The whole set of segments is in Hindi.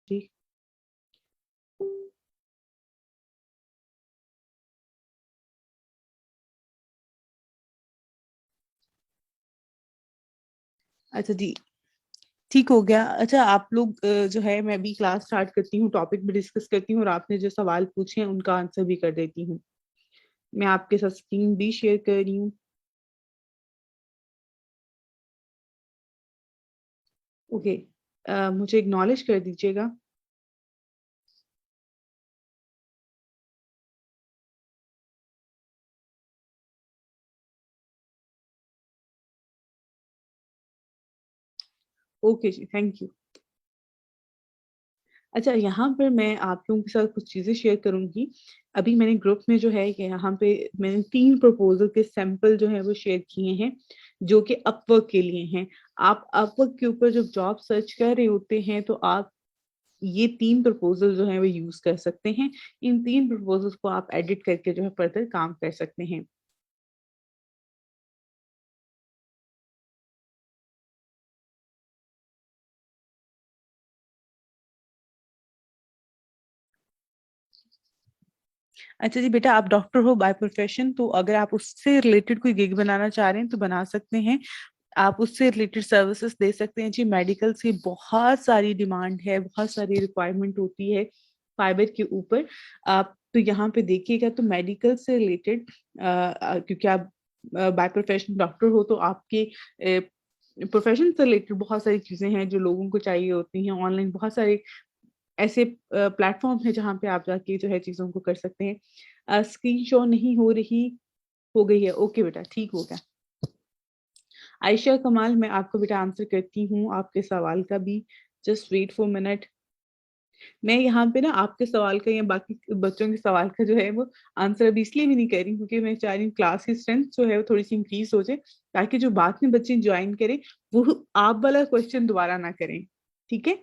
जी। अच्छा जी, ठीक हो गया। अच्छा आप लोग जो है, मैं भी क्लास स्टार्ट करती हूँ, टॉपिक भी डिस्कस करती हूँ और आपने जो सवाल पूछे हैं उनका आंसर भी कर देती हूँ। मैं आपके साथ स्क्रीन भी शेयर कर रही हूँ। ओके, मुझे एक्नॉलेज कर दीजिएगा। ओके जी, थैंक यू। अच्छा, यहाँ पर मैं आप लोगों के साथ कुछ चीजें शेयर करूंगी। अभी मैंने ग्रुप में जो है कि यहाँ पे मैंने 3 प्रपोजल के सैंपल जो है वो शेयर किए हैं, जो कि अपवर्क के लिए हैं। आप अपवर्क के ऊपर जब जॉब सर्च कर रहे होते हैं तो आप ये 3 प्रपोजल जो है वो यूज कर सकते हैं। इन 3 प्रपोजल्स को आप एडिट करके जो है फर्दर काम कर सकते हैं। अच्छा जी बेटा, आप डॉक्टर हो बाय प्रोफेशन, तो अगर आप उससे रिलेटेड कोई गिग बनाना चाह रहे हैं तो बना सकते हैं। आप उससे रिलेटेड सर्विसेज दे सकते हैं जी। मेडिकल से बहुत सारी डिमांड है, बहुत सारी रिक्वायरमेंट होती है फाइबर के ऊपर। आप तो यहाँ पे देखिएगा तो मेडिकल से रिलेटेड, क्योंकि आप बाय प्रोफेशन डॉक्टर हो तो आपके प्रोफेशन से रिलेटेड बहुत सारी चीजें हैं जो लोगों को चाहिए होती हैं। ऑनलाइन बहुत सारे ऐसे प्लेटफॉर्म है जहाँ पे आप जाके जो है चीजों को कर सकते हैं। स्क्रीन शो नहीं हो रही, हो गई है। ओके बेटा, ठीक हो गया। आयशा कमाल, मैं आपको बेटा आंसर करती हूँ आपके सवाल का भी। Just wait for minute. मैं यहाँ पे ना आपके सवाल का या बाकी बच्चों के सवाल का जो है वो आंसर अभी इसलिए भी नहीं कर रही क्योंकि मैं चाह रही हूँ क्लास की स्ट्रेंथ जो है वो थोड़ी सी इंक्रीज हो जाए, ताकि जो बाद में बच्चे ज्वाइन करें वो आप वाला क्वेश्चन दोबारा ना करें। ठीक है?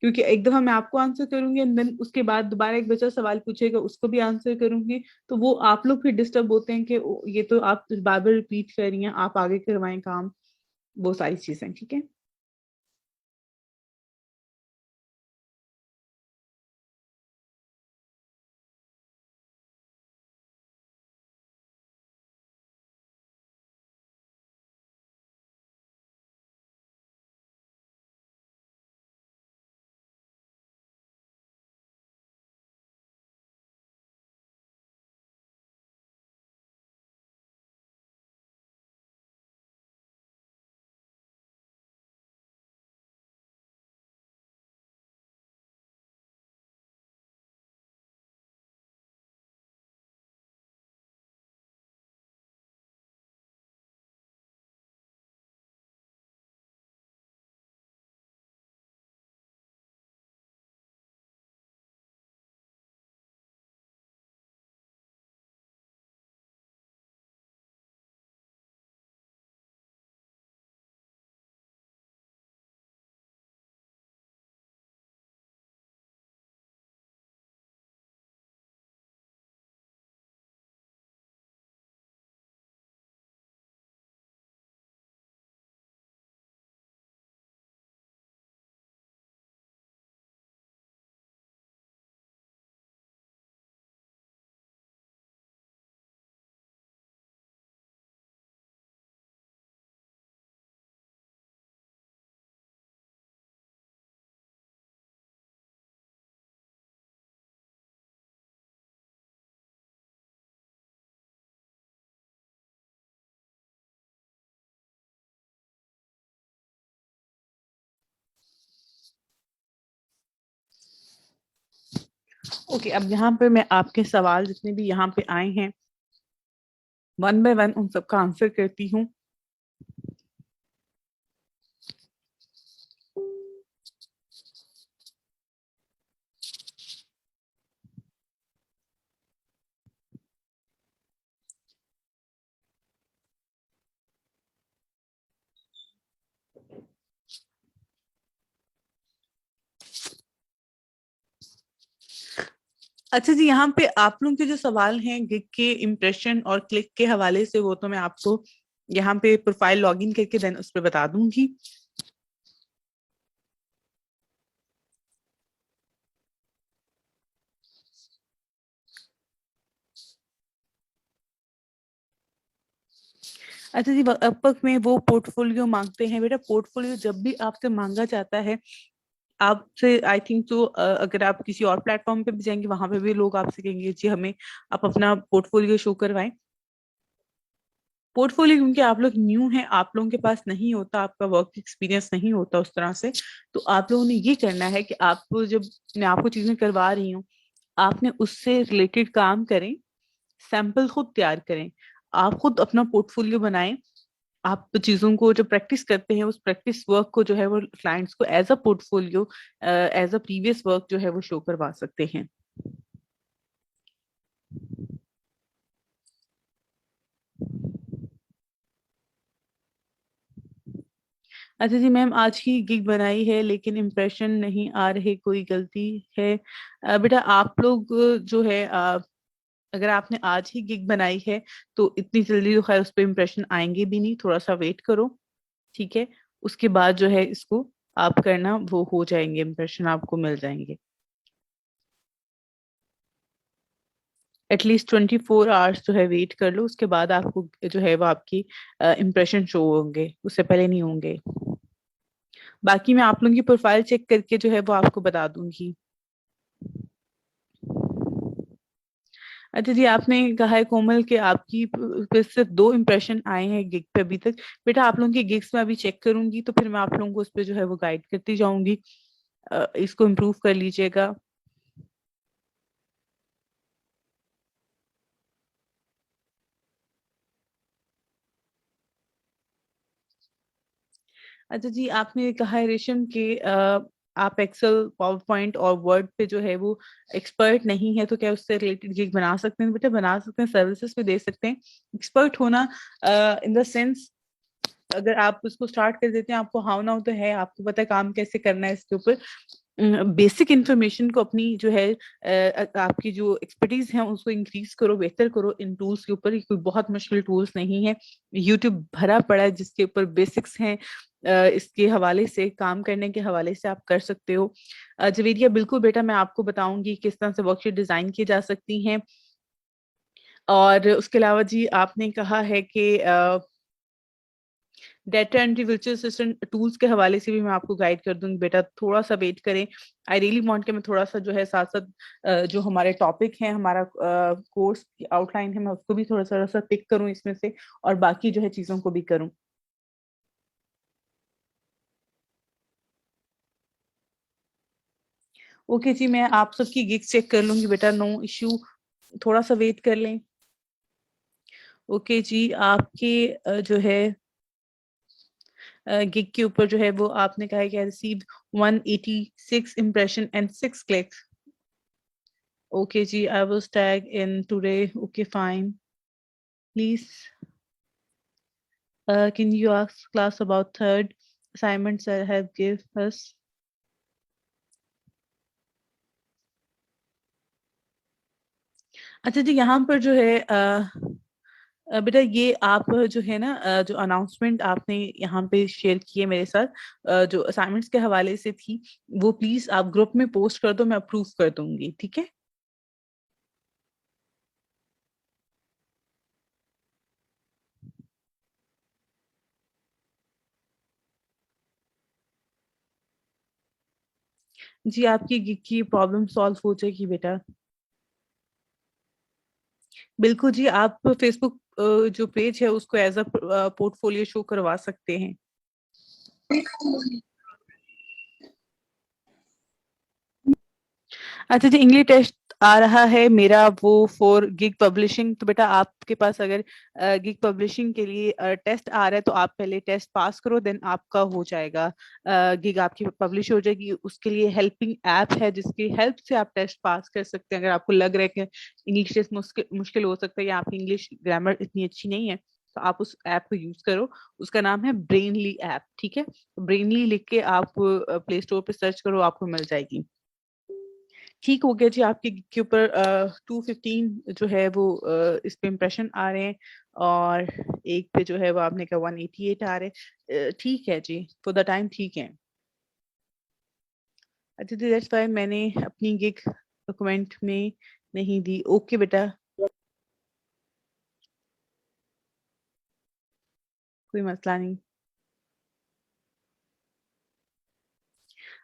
क्योंकि एक दफा मैं आपको आंसर करूंगी एंड देन उसके बाद दोबारा एक बच्चा सवाल पूछेगा, उसको भी आंसर करूंगी। तो वो आप लोग फिर डिस्टर्ब होते हैं कि ये तो आप बार बार रिपीट कर रही हैं, आप आगे करवाएं काम। वो सारी चीजें ठीक है। ओके, अब यहाँ पर मैं आपके सवाल जितने भी यहाँ पे आए हैं वन बाय वन उन सबका आंसर करती हूँ। अच्छा जी, यहाँ पे आप लोगों के जो सवाल हैं गिग के इम्प्रेशन और क्लिक के हवाले से, वो तो मैं आपको यहाँ पे प्रोफाइल लॉगिन करके देन उस पर बता दूंगी। अच्छा जी, अपवर्क में वो पोर्टफोलियो मांगते हैं बेटा। पोर्टफोलियो जब भी आपसे मांगा जाता है आपसे, आई थिंक तो अगर आप किसी और प्लेटफॉर्म पे भी जाएंगे वहां पे भी लोग आपसे कहेंगे जी हमें आप अपना पोर्टफोलियो शो करवाएं। पोर्टफोलियो क्योंकि आप लोग न्यू हैं, आप लोगों के पास नहीं होता, आपका वर्क एक्सपीरियंस नहीं होता उस तरह से, तो आप लोगों ने ये करना है कि आप जब मैं आपको चीजें करवा रही हूँ आपने उससे रिलेटेड काम करें, सैंपल खुद तैयार करें, आप खुद अपना पोर्टफोलियो बनाएं। आप चीजों को जो प्रैक्टिस करते हैं उस प्रैक्टिस वर्क को जो है वो क्लाइंट्स को as a portfolio, as a previous work जो है वो शो करवा सकते हैं। अच्छा जी मैम, आज ही गिग बनाई है लेकिन इम्प्रेशन नहीं आ रहे, कोई गलती है? बेटा आप लोग जो है अगर आपने आज ही गिग बनाई है तो इतनी जल्दी तो खैर उस पर इम्प्रेशन आएंगे भी नहीं, थोड़ा सा वेट करो, ठीक है? उसके बाद जो है इसको आप करना, वो हो जाएंगे, इम्प्रेशन आपको मिल जाएंगे। एटलीस्ट 24 आवर्स जो है वेट कर लो, उसके बाद आपको जो है वो आपकी इम्प्रेशन शो होंगे, उससे पहले नहीं होंगे। बाकी मैं आप लोगों की प्रोफाइल चेक करके जो है वो आपको बता दूंगी। अच्छा जी, आपने कहा है कोमल कि आपकी सिर्फ 2 इम्प्रेशन आए हैं गिग पे अभी तक। बेटा आप लोगों की गिग्स में अभी चेक करूंगी तो फिर मैं आप लोगों को उस पर जो है वो गाइड करती जाऊंगी। इसको इम्प्रूव कर लीजिएगा। अच्छा जी, आपने कहा है रेशम के आप एक्सेल, पावर पॉइंट और वर्ड पे जो है वो एक्सपर्ट नहीं है, तो क्या उससे रिलेटेड गिग बना सकते हैं? बेटा बना सकते हैं, सर्विसेज भी दे सकते हैं। एक्सपर्ट होना इन द सेंस, अगर आप उसको स्टार्ट कर देते हैं आपको हाउ नाउ तो है, आपको पता है काम कैसे करना है इसके ऊपर। बेसिक इंफॉर्मेशन को अपनी जो है आपकी जो एक्सपर्टीज है उसको इंक्रीज करो, बेहतर करो इन टूल्स के ऊपर। ये कोई बहुत मुश्किल टूल्स नहीं है, यूट्यूब भरा पड़ा है जिसके ऊपर बेसिक्स हैं। इसके हवाले से, काम करने के हवाले से आप कर सकते हो। जवेरिया बिल्कुल बेटा, मैं आपको बताऊंगी किस तरह से वर्कशीट डिजाइन की जा सकती हैं। और उसके अलावा जी आपने कहा है कि data entry virtual assistant tools के हवाले से भी मैं आपको गाइड कर दूंगी। बेटा थोड़ा सा वेट करें, आई रियली वांट के मैं थोड़ा सा जो है साथ साथ जो हमारे टॉपिक है, हमारा कोर्स की आउटलाइन है, मैं उसको भी थोड़ा थोड़ा सा पिक करूं इसमें से, और बाकी जो है चीजों को भी करूं। ओके जी, मैं आप सबकी गिग चेक कर लूंगी बेटा, नो इश्यू, थोड़ा सा वेट कर लें। ओके जी, आपके जो है गिग के ऊपर जो है वो आपने कहा है कि receive 186 impression and 6 clicks। Okay, G, I was tagged in today. Okay, fine. Please, can you ask class about third assignments I have give us? अच्छा जी, यहाँ पर जो है बेटा ये आप जो है ना जो अनाउंसमेंट आपने यहाँ पे शेयर की है मेरे साथ, जो असाइनमेंट्स के हवाले से थी, वो प्लीज आप ग्रुप में पोस्ट कर दो, मैं अप्रूव कर दूंगी, ठीक है? जी, आपकी गिग की प्रॉब्लम सॉल्व हो जाएगी बेटा। बिल्कुल जी, आप फेसबुक जो पेज है उसको एज अ पोर्टफोलियो शो करवा सकते हैं। अच्छा जी, इंग्लिश टेस्ट आ रहा है मेरा वो फॉर गिग पब्लिशिंग। तो बेटा आपके पास अगर गिग पब्लिशिंग के लिए टेस्ट आ रहा है तो आप पहले टेस्ट पास करो, देन आपका हो जाएगा, गिग आपकी पब्लिश हो जाएगी। उसके लिए हेल्पिंग ऐप है जिसकी हेल्प से आप टेस्ट पास कर सकते हैं। अगर आपको लग रहा है कि इंग्लिश टेस्ट मुश्किल मुश्किल हो सकता है या आपकी इंग्लिश ग्रामर इतनी अच्छी नहीं है, तो आप उस ऐप को यूज करो। उसका नाम है ब्रेनली ऐप, ठीक है? ब्रेनली लिख के आप प्ले स्टोर पे सर्च करो, आपको मिल जाएगी। ठीक हो गया जी, आपके के ऊपर 215 जो है वो इस पे इम्प्रेशन आ रहे हैं, और एक पे जो है वो आपने कहा 188 आ रहे हैं। ठीक है जी, फॉर द टाइम ठीक है। अच्छा जी, दैट्स वाई मैंने अपनी गिग डॉक्यूमेंट में नहीं दी। ओके बेटा। कोई मसला नहीं।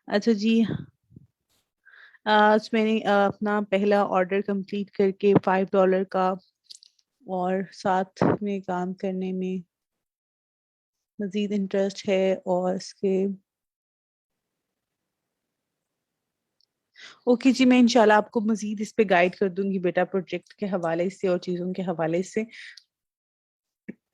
अच्छा जी, आज मैंने अपना पहला ऑर्डर कंप्लीट करके $5 का और साथ में काम करने में मजीद इंटरेस्ट है। और इसके ओके जी, मैं इंशाल्लाह आपको मजीद इस पे गाइड कर दूंगी बेटा, प्रोजेक्ट के हवाले से और चीज़ों के हवाले से।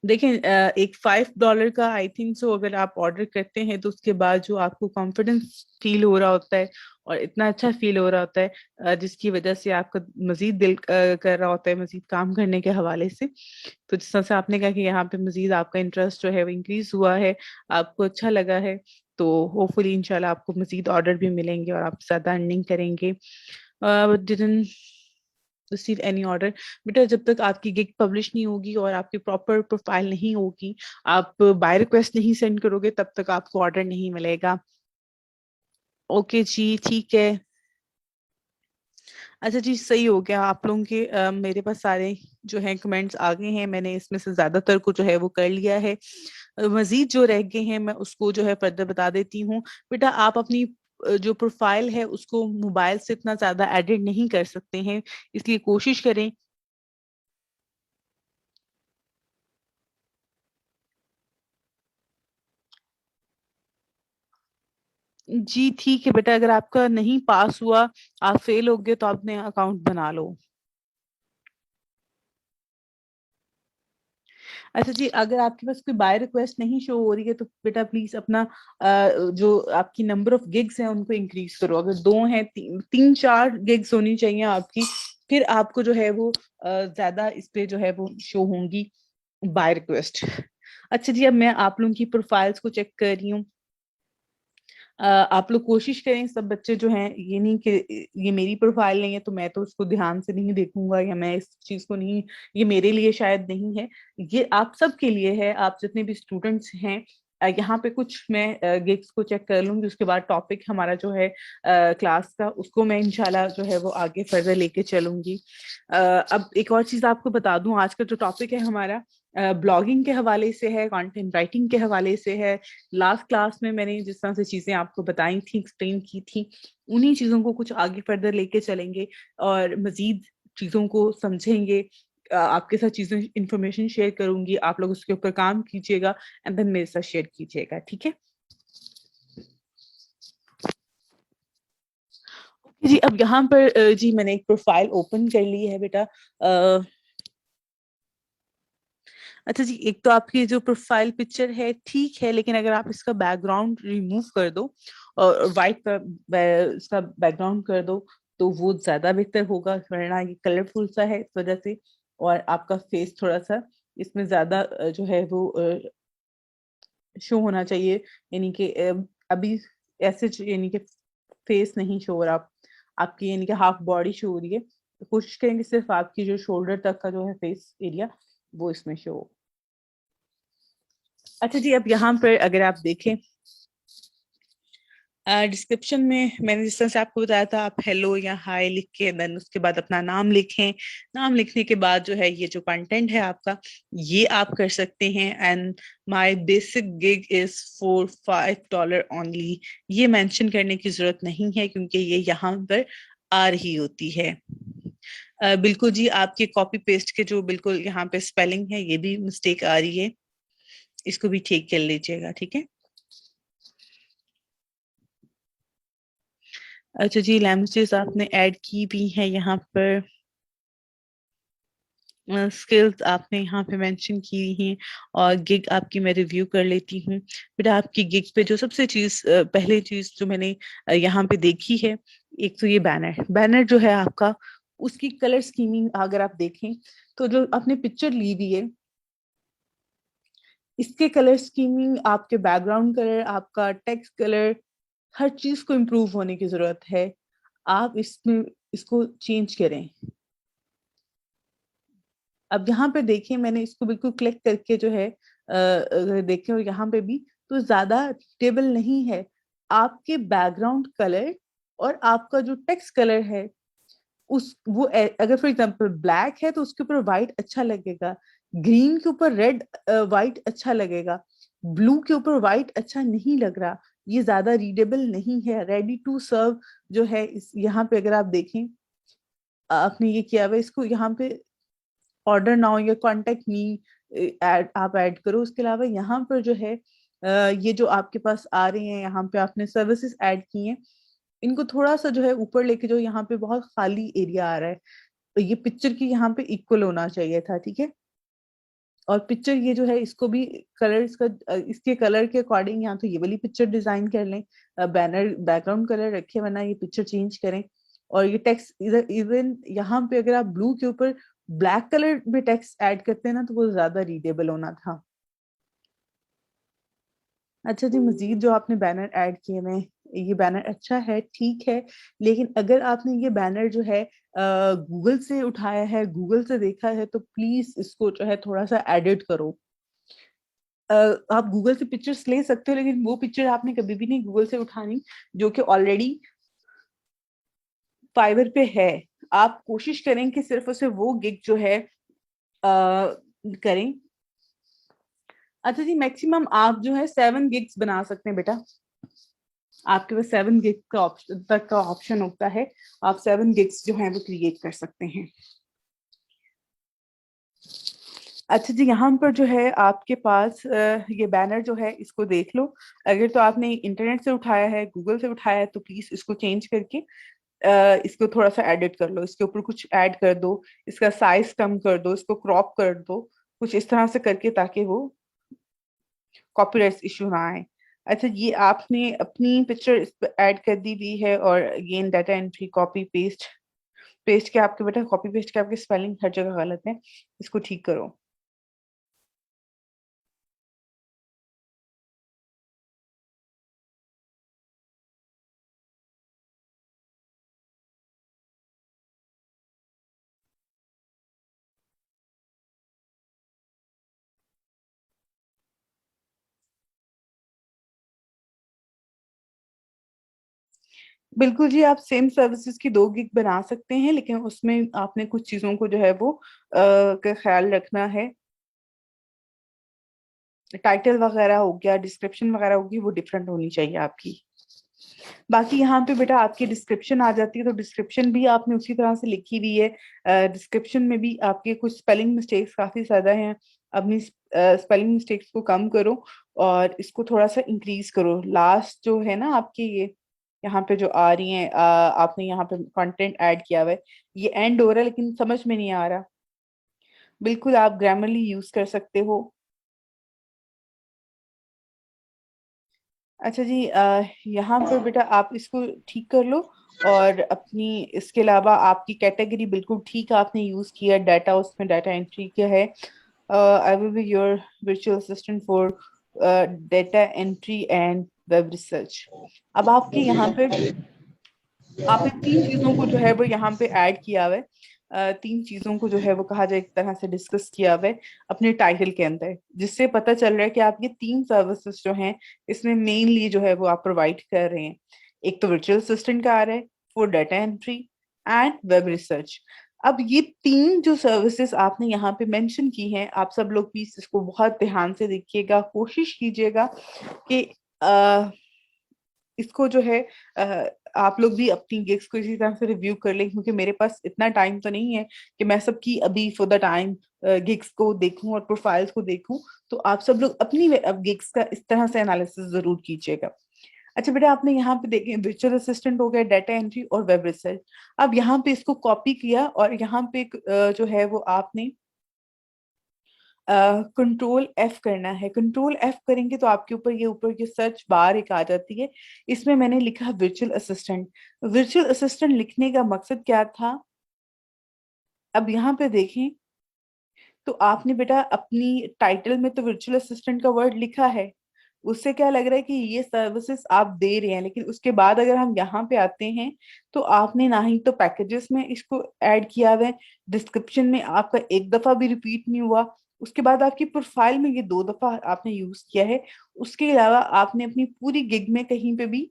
देखें, एक $5 का आई थिंक सो अगर आप ऑर्डर करते हैं तो उसके बाद जो आपको कॉन्फिडेंस फील हो रहा होता है और इतना अच्छा फील हो रहा होता है, जिसकी वजह से आपका मजीद दिल कर रहा होता है मजीद काम करने के हवाले से। तो जिस तरह से आपने कहा कि यहाँ पे मजीद आपका इंटरेस्ट जो है वो इंक्रीज हुआ है, आपको अच्छा लगा है, तो होपफुली इंशाल्लाह आपको मजीद ऑर्डर भी मिलेंगे और आप ज्यादा अर्निंग करेंगे। Didn't receive any order. बेटा, जब तक आपकी गिग पब्लिश नहीं होगी और आपकी प्रॉपर प्रोफाइल नहीं होगी, आप बाय रिक्वेस्ट नहीं सेंड करोगे, तब तक आपको ऑर्डर नहीं मिलेगा। ओके जी, ठीक है। अच्छा जी, सही हो गया आप लोगों के। मेरे पास सारे जो है कमेंट्स आ गए हैं, मैंने इसमें से ज्यादातर को जो है वो कर लिया है। मजीद जो रह गए हैं मैं उसको जो है फर्दर बता देती हूँ। बेटा, आप अपनी जो प्रोफाइल है उसको मोबाइल से इतना ज्यादा एडिट नहीं कर सकते हैं, इसलिए कोशिश करें। जी ठीक है बेटा, अगर आपका नहीं पास हुआ, आप फेल हो गए, तो आप अपने अकाउंट बना लो। अच्छा जी, अगर आपके पास कोई बाय रिक्वेस्ट नहीं शो हो रही है तो बेटा प्लीज अपना जो आपकी नंबर ऑफ गिग्स हैं उनको इंक्रीज करो। अगर दो हैं, तीन चार गिग्स होनी चाहिए आपकी, फिर आपको जो है वो ज्यादा इस पे जो है वो शो होंगी बाय रिक्वेस्ट। अच्छा जी, अब मैं आप लोगों की प्रोफाइल्स को चेक कर रही हूँ। आप लोग कोशिश करें, सब बच्चे जो हैं, ये नहीं कि ये मेरी प्रोफाइल नहीं है तो मैं तो उसको ध्यान से नहीं देखूंगा या मैं इस चीज को नहीं, ये मेरे लिए शायद नहीं है। ये आप सब के लिए है, आप जितने भी स्टूडेंट्स हैं। यहाँ पे कुछ मैं गिग्स को चेक कर लूंगी, उसके बाद टॉपिक हमारा जो है क्लास का, उसको मैं इंशाल्लाह जो है वो आगे फर्दर लेके चलूंगी। अब एक और चीज आपको बता दूं, आज का जो टॉपिक है हमारा ब्लॉगिंग के हवाले से है, कंटेंट राइटिंग के हवाले से है। लास्ट क्लास में मैंने जिस तरह से चीजें आपको बताई थी, एक्सप्लेन की थी, उन्हीं चीजों को कुछ आगे फर्दर लेके चलेंगे और मजीद चीजों को समझेंगे। आपके साथ चीजें इंफॉर्मेशन शेयर करूंगी, आप लोग उसके ऊपर काम कीजिएगा एंड देन मेरे साथ शेयर कीजिएगा, ठीक है। जी, अब यहाँ पर जी मैंने एक प्रोफाइल ओपन कर ली है बेटा। अच्छा जी, एक तो आपकी जो प्रोफाइल पिक्चर है ठीक है, लेकिन अगर आप इसका बैकग्राउंड रिमूव कर दो और वाइट का इसका बैकग्राउंड कर दो तो वो ज्यादा बेहतर होगा, वरना ये कलरफुल सा है इस वजह से। और आपका फेस थोड़ा सा इसमें ज्यादा जो है वो शो होना चाहिए, यानी कि अभी ऐसे यानी कि फेस नहीं शो हो रहा, आपकी यानी कि हाफ बॉडी शो हो रही है। तो कोशिश करेंगे सिर्फ आपकी जो शोल्डर तक का जो है फेस एरिया वो इसमें शो हो। अच्छा जी, अब यहाँ पर अगर आप देखें डिस्क्रिप्शन में मैंने जिस तरह से आपको बताया था, आप हेलो या हाय लिख के देन उसके बाद अपना नाम लिखें। नाम लिखने के बाद जो है ये जो कंटेंट है आपका, ये आप कर सकते हैं। And my basic gig is for $5 only, ये मेंशन करने की जरूरत नहीं है क्योंकि ये यहाँ पर आ रही होती है। बिल्कुल जी, आपके कॉपी पेस्ट के जो बिल्कुल यहाँ पे स्पेलिंग है ये भी मिस्टेक आ रही है, इसको भी ठीक कर लीजिएगा, ठीक है। अच्छा जी, लैंग्वेजेस आपने ऐड की भी है यहाँ पर, स्किल्स आपने यहाँ पे मेंशन की हैं, और गिग आपकी मैं रिव्यू कर लेती हूँ। बेटा, आपकी गिग पे जो सबसे चीज पहले चीज जो मैंने यहाँ पे देखी है, एक तो ये बैनर बैनर जो है आपका, उसकी कलर स्कीमिंग अगर आप देखें तो जो आपने पिक्चर ली हुई है, इसके कलर स्कीमिंग, आपके बैकग्राउंड कलर, आपका टेक्स्ट कलर, हर चीज को इम्प्रूव होने की जरूरत है। आप इसमें इसको चेंज करें। अब यहाँ पे देखिए, मैंने इसको बिल्कुल क्लिक करके जो है अगर देखें और यहाँ पे भी, तो ज्यादा टेबल नहीं है। आपके बैकग्राउंड कलर और आपका जो टेक्स्ट कलर है, उस वो अगर फॉर एग्जांपल ब्लैक है तो उसके ऊपर व्हाइट अच्छा लगेगा, ग्रीन के ऊपर रेड व्हाइट अच्छा लगेगा, ब्लू के ऊपर व्हाइट अच्छा नहीं लग रहा, ये ज्यादा रीडेबल नहीं है। रेडी टू सर्व जो है इस यहाँ पे अगर आप देखें, आपने ये किया हुआ है, इसको यहाँ पे ऑर्डर नाउ या कॉन्टेक्ट मी ऐड आप ऐड करो। उसके अलावा यहाँ पर जो है ये जो आपके पास आ रहे हैं, यहाँ पे आपने सर्विसेज ऐड की हैं, इनको थोड़ा सा जो है ऊपर लेके जो, यहाँ पे बहुत खाली एरिया आ रहा है, तो ये पिक्चर की यहाँ पे इक्वल होना चाहिए था, ठीक है। और पिक्चर ये जो है इसको भी कलर इसका इसके कलर के अकॉर्डिंग यहाँ तो ये वाली पिक्चर डिजाइन कर लें, बैनर बैकग्राउंड कलर रखे, वरना ये पिक्चर चेंज करें। और ये टेक्स्ट इधर इवन यहाँ पे अगर आप ब्लू के ऊपर ब्लैक कलर में टेक्स्ट ऐड करते हैं ना, तो वो ज्यादा रीडेबल होना था। अच्छा जी, मजीद जो आपने बैनर ऐड किए हुए हैं, ये बैनर अच्छा है, ठीक है, लेकिन अगर आपने ये बैनर जो है गूगल से उठाया है, गूगल से देखा है, तो प्लीज इसको जो है थोड़ा सा एडिट करो। आप गूगल से पिक्चर्स ले सकते हो, लेकिन वो पिक्चर आपने कभी भी नहीं गूगल से उठानी जो कि ऑलरेडी फाइवर पे है। आप कोशिश करें कि सिर्फ उसे वो गिग जो है करें। अच्छा जी, मैक्सिमम आप जो है 7 गिग्स बना सकते हैं बेटा, आपके पास 7 गिग का ऑप्शन तक का ऑप्शन होता है, आप 7 गिग्स जो है वो क्रिएट कर सकते हैं। अच्छा जी, यहाँ पर जो है आपके पास ये बैनर जो है इसको देख लो। अगर तो आपने इंटरनेट से उठाया है, गूगल से उठाया है, तो प्लीज इसको चेंज करके इसको थोड़ा सा एडिट कर लो, इसके ऊपर कुछ ऐड कर दो, इसका साइज कम कर दो, इसको क्रॉप कर दो, कुछ इस तरह से करके, ताकि वो कॉपीराइट इशू ना आए। अच्छा, ये आपने अपनी पिक्चर इस पर ऐड कर दी हुई है, और again data entry copy paste, paste के आपके बेटा कॉपी पेस्ट के आपके स्पेलिंग हर जगह गलत है, इसको ठीक करो। बिल्कुल जी, आप सेम सर्विसेज की 2 गिग बना सकते हैं, लेकिन उसमें आपने कुछ चीजों को जो है वो का ख्याल रखना है। टाइटल वगैरह हो गया, डिस्क्रिप्शन वगैरह होगी, वो डिफरेंट होनी चाहिए आपकी। बाकी यहाँ पे बेटा आपकी डिस्क्रिप्शन आ जाती है, तो डिस्क्रिप्शन भी आपने उसी तरह से लिखी हुई है। डिस्क्रिप्शन में भी आपके कुछ स्पेलिंग मिस्टेक्स काफी ज्यादा हैं, अपनी स्पेलिंग मिस्टेक्स को कम करो, और इसको थोड़ा सा इंक्रीज करो। लास्ट जो है ना आपके ये यहाँ पे जो आ रही हैं, आपने यहाँ पे कंटेंट ऐड किया हुआ है, ये एंड हो रहा है लेकिन समझ में नहीं आ रहा। बिल्कुल आप ग्रामरली यूज कर सकते हो। अच्छा जी, यहाँ पर बेटा आप इसको ठीक कर लो, और अपनी इसके अलावा आपकी कैटेगरी बिल्कुल ठीक आपने यूज किया, डाटा उसमें डाटा एंट्री क्या है। I will be your virtual assistant for data entry and web research. अब आपके यहाँ पे आपने 3 चीजों को जो है वो यहाँ पे ऐड किया हुआ है, 3 चीजों को जो है वो कहा जाए एक तरह से डिस्कस किया हुआ है अपने टाइटल के अंदर, जिससे पता चल रहा है कि आप ये 3 सर्विसेज जो हैं इसमें मेनली जो है वो आप प्रोवाइड कर रहे हैं। एक तो वर्चुअल असिस्टेंट का आ रहा है for data entry and web research. अब ये 3 जो सर्विसेज आपने यहाँ पे मेंशन की हैं, आप सब लोग प्लीज इसको बहुत ध्यान से देखिएगा, कोशिश कीजिएगा कि इसको जो है आप लोग भी अपनी गिग्स को इसी तरह से रिव्यू कर लें, क्योंकि मेरे पास इतना टाइम तो नहीं है कि मैं सबकी अभी फॉर द टाइम गिग्स को देखूं और प्रोफाइल्स को देखूं। तो आप सब लोग अपनी गिग्स का इस तरह से एनालिसिस जरूर कीजिएगा। अच्छा बेटा, आपने यहाँ पे देखें वर्चुअल असिस्टेंट हो गया, डाटा एंट्री और वेब रिसर्च। अब यहाँ पे इसको कॉपी किया, और यहाँ पे जो है वो आपने कंट्रोल F करना है। कंट्रोल F करेंगे तो आपके ऊपर ये सर्च बार एक आ जाती है, इसमें मैंने लिखा वर्चुअल असिस्टेंट। वर्चुअल असिस्टेंट लिखने का मकसद क्या था, अब यहाँ पे देखें तो आपने बेटा अपनी टाइटल में तो वर्चुअल असिस्टेंट का वर्ड लिखा है, उससे क्या लग रहा है कि ये सर्विसेज आप दे रहे हैं, लेकिन उसके बाद अगर हम यहाँ पे आते हैं तो आपने ना ही तो पैकेजेस में इसको ऐड किया हुआ है, डिस्क्रिप्शन में आपका एक दफा भी रिपीट नहीं हुआ, उसके बाद आपकी प्रोफाइल में ये 2 दफा आपने यूज किया है। उसके अलावा आपने अपनी पूरी गिग में कहीं पे भी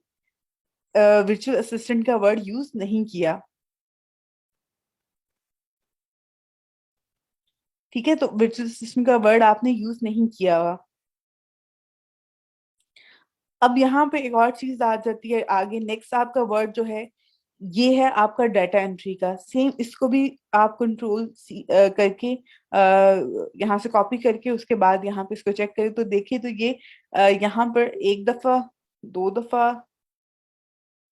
वर्चुअल असिस्टेंट का वर्ड यूज नहीं किया। ठीक है, तो वर्चुअल असिस्टेंट का वर्ड आपने यूज नहीं किया हुआ। अब यहाँ पे एक और चीज आ जाती है आगे, नेक्स्ट आपका वर्ड जो है ये है आपका डाटा एंट्री का। सेम इसको भी आप कंट्रोल करके यहाँ से कॉपी करके उसके बाद यहाँ पे इसको चेक करें तो देखिए तो ये यहाँ पर एक दफा, दो दफा,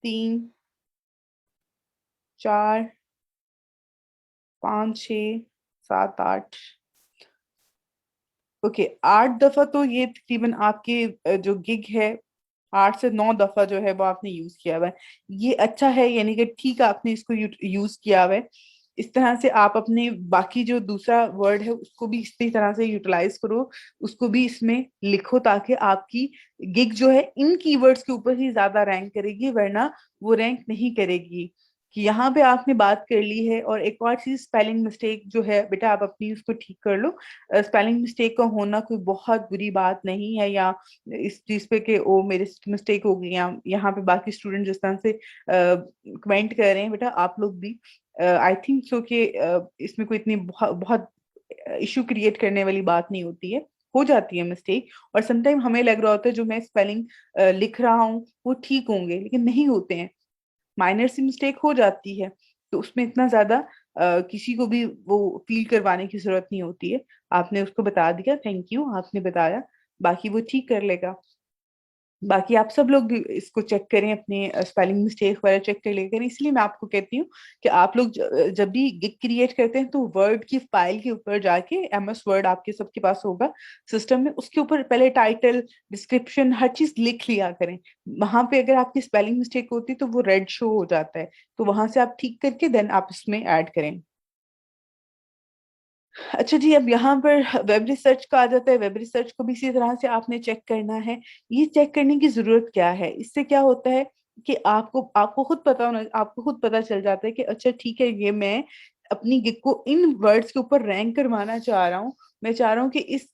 तीन, चार, पाँच, छ, सात, आठ, ओके, 8 दफा तो ये तकरीबन आपके जो गिग है 8 से 9 दफा जो है वो आपने यूज किया हुआ है। ये अच्छा है, यानी कि ठीक है आपने इसको यूज किया हुआ है। इस तरह से आप अपने बाकी जो दूसरा वर्ड है उसको भी इसी तरह से यूटिलाइज करो, उसको भी इसमें लिखो ताकि आपकी गिग जो है इन कीवर्ड्स के ऊपर ही ज्यादा रैंक करेगी, वरना वो रैंक नहीं करेगी। कि यहाँ पे आपने बात कर ली है। और एक और चीज, स्पेलिंग मिस्टेक जो है बेटा आप अपनी उसको ठीक कर लो। स्पेलिंग मिस्टेक का होना कोई बहुत बुरी बात नहीं है, या इस चीज पे कि ओ मेरे मिस्टेक हो गई, या यहाँ पे बाकी स्टूडेंट जिस तरह से कमेंट कर रहे हैं, बेटा आप लोग भी आई थिंक सो कि इसमें कोई इतनी बहुत बहुत इशू क्रिएट करने वाली बात नहीं होती है। हो जाती है मिस्टेक, और समटाइम हमें लग रहा होता है जो मैं स्पेलिंग लिख रहा हूँ वो ठीक होंगे, लेकिन नहीं होते हैं। माइनर सी मिस्टेक हो जाती है, तो उसमें इतना ज्यादा किसी को भी वो फील करवाने की जरूरत नहीं होती है। आपने उसको बता दिया, थैंक यू, आपने बताया, बाकी वो ठीक कर लेगा। बाकी आप सब लोग भी इसको चेक करें, अपने स्पेलिंग मिस्टेक वगैरह चेक कर लेकर। इसलिए मैं आपको कहती हूँ कि आप लोग जब भी गिग क्रिएट करते हैं तो वर्ड की फाइल के ऊपर जाके, एमएस वर्ड आपके सबके पास होगा सिस्टम में, उसके ऊपर पहले टाइटल, डिस्क्रिप्शन, हर चीज लिख लिया करें। वहां पे अगर आपकी स्पेलिंग मिस्टेक होती है तो वो रेड शो हो जाता है, तो वहां से आप ठीक करके देन आप इसमें ऐड करें। अच्छा जी, अब यहाँ पर वेब रिसर्च का आ जाता है। वेब रिसर्च को भी इसी तरह से आपने चेक करना है। ये चेक करने की जरूरत क्या है, इससे क्या होता है कि आपको आपको खुद पता होना, आपको खुद पता चल जाता है कि अच्छा ठीक है, ये मैं अपनी गिग को इन वर्ड्स के ऊपर रैंक करवाना चाह रहा हूँ। मैं चाह रहा हूँ कि इस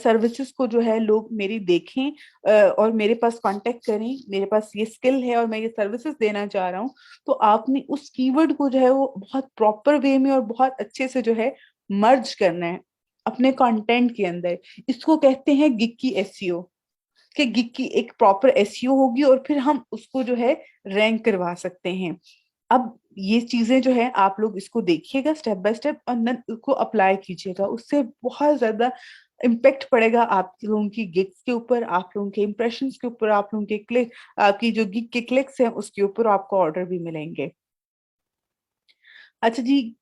सर्विसेज को जो है लोग मेरी देखें और मेरे पास कांटेक्ट करें, मेरे पास ये स्किल है और मैं ये सर्विसेज देना चाह रहा हूँ। तो आपने उस कीवर्ड को जो है वो बहुत प्रॉपर वे में और बहुत अच्छे से जो है मर्ज करना है अपने कंटेंट के अंदर। इसको कहते हैं गिग की एसईओ, कि गिग की एक प्रॉपर एसईओ होगी और फिर हम उसको जो है रैंक करवा सकते हैं। अब ये चीजें जो है आप लोग इसको देखिएगा स्टेप बाय स्टेप, और देन उसको अप्लाई कीजिएगा। उससे बहुत ज्यादा इम्पेक्ट पड़ेगा आप लोगों की गिग्स के ऊपर, आप लोगों के इंप्रेशंस के ऊपर, आप लोगों के क्लिक, आपकी जो गिग के क्लिक्स हैं उसके ऊपर आपको ऑर्डर भी मिलेंगे। अच्छा जी।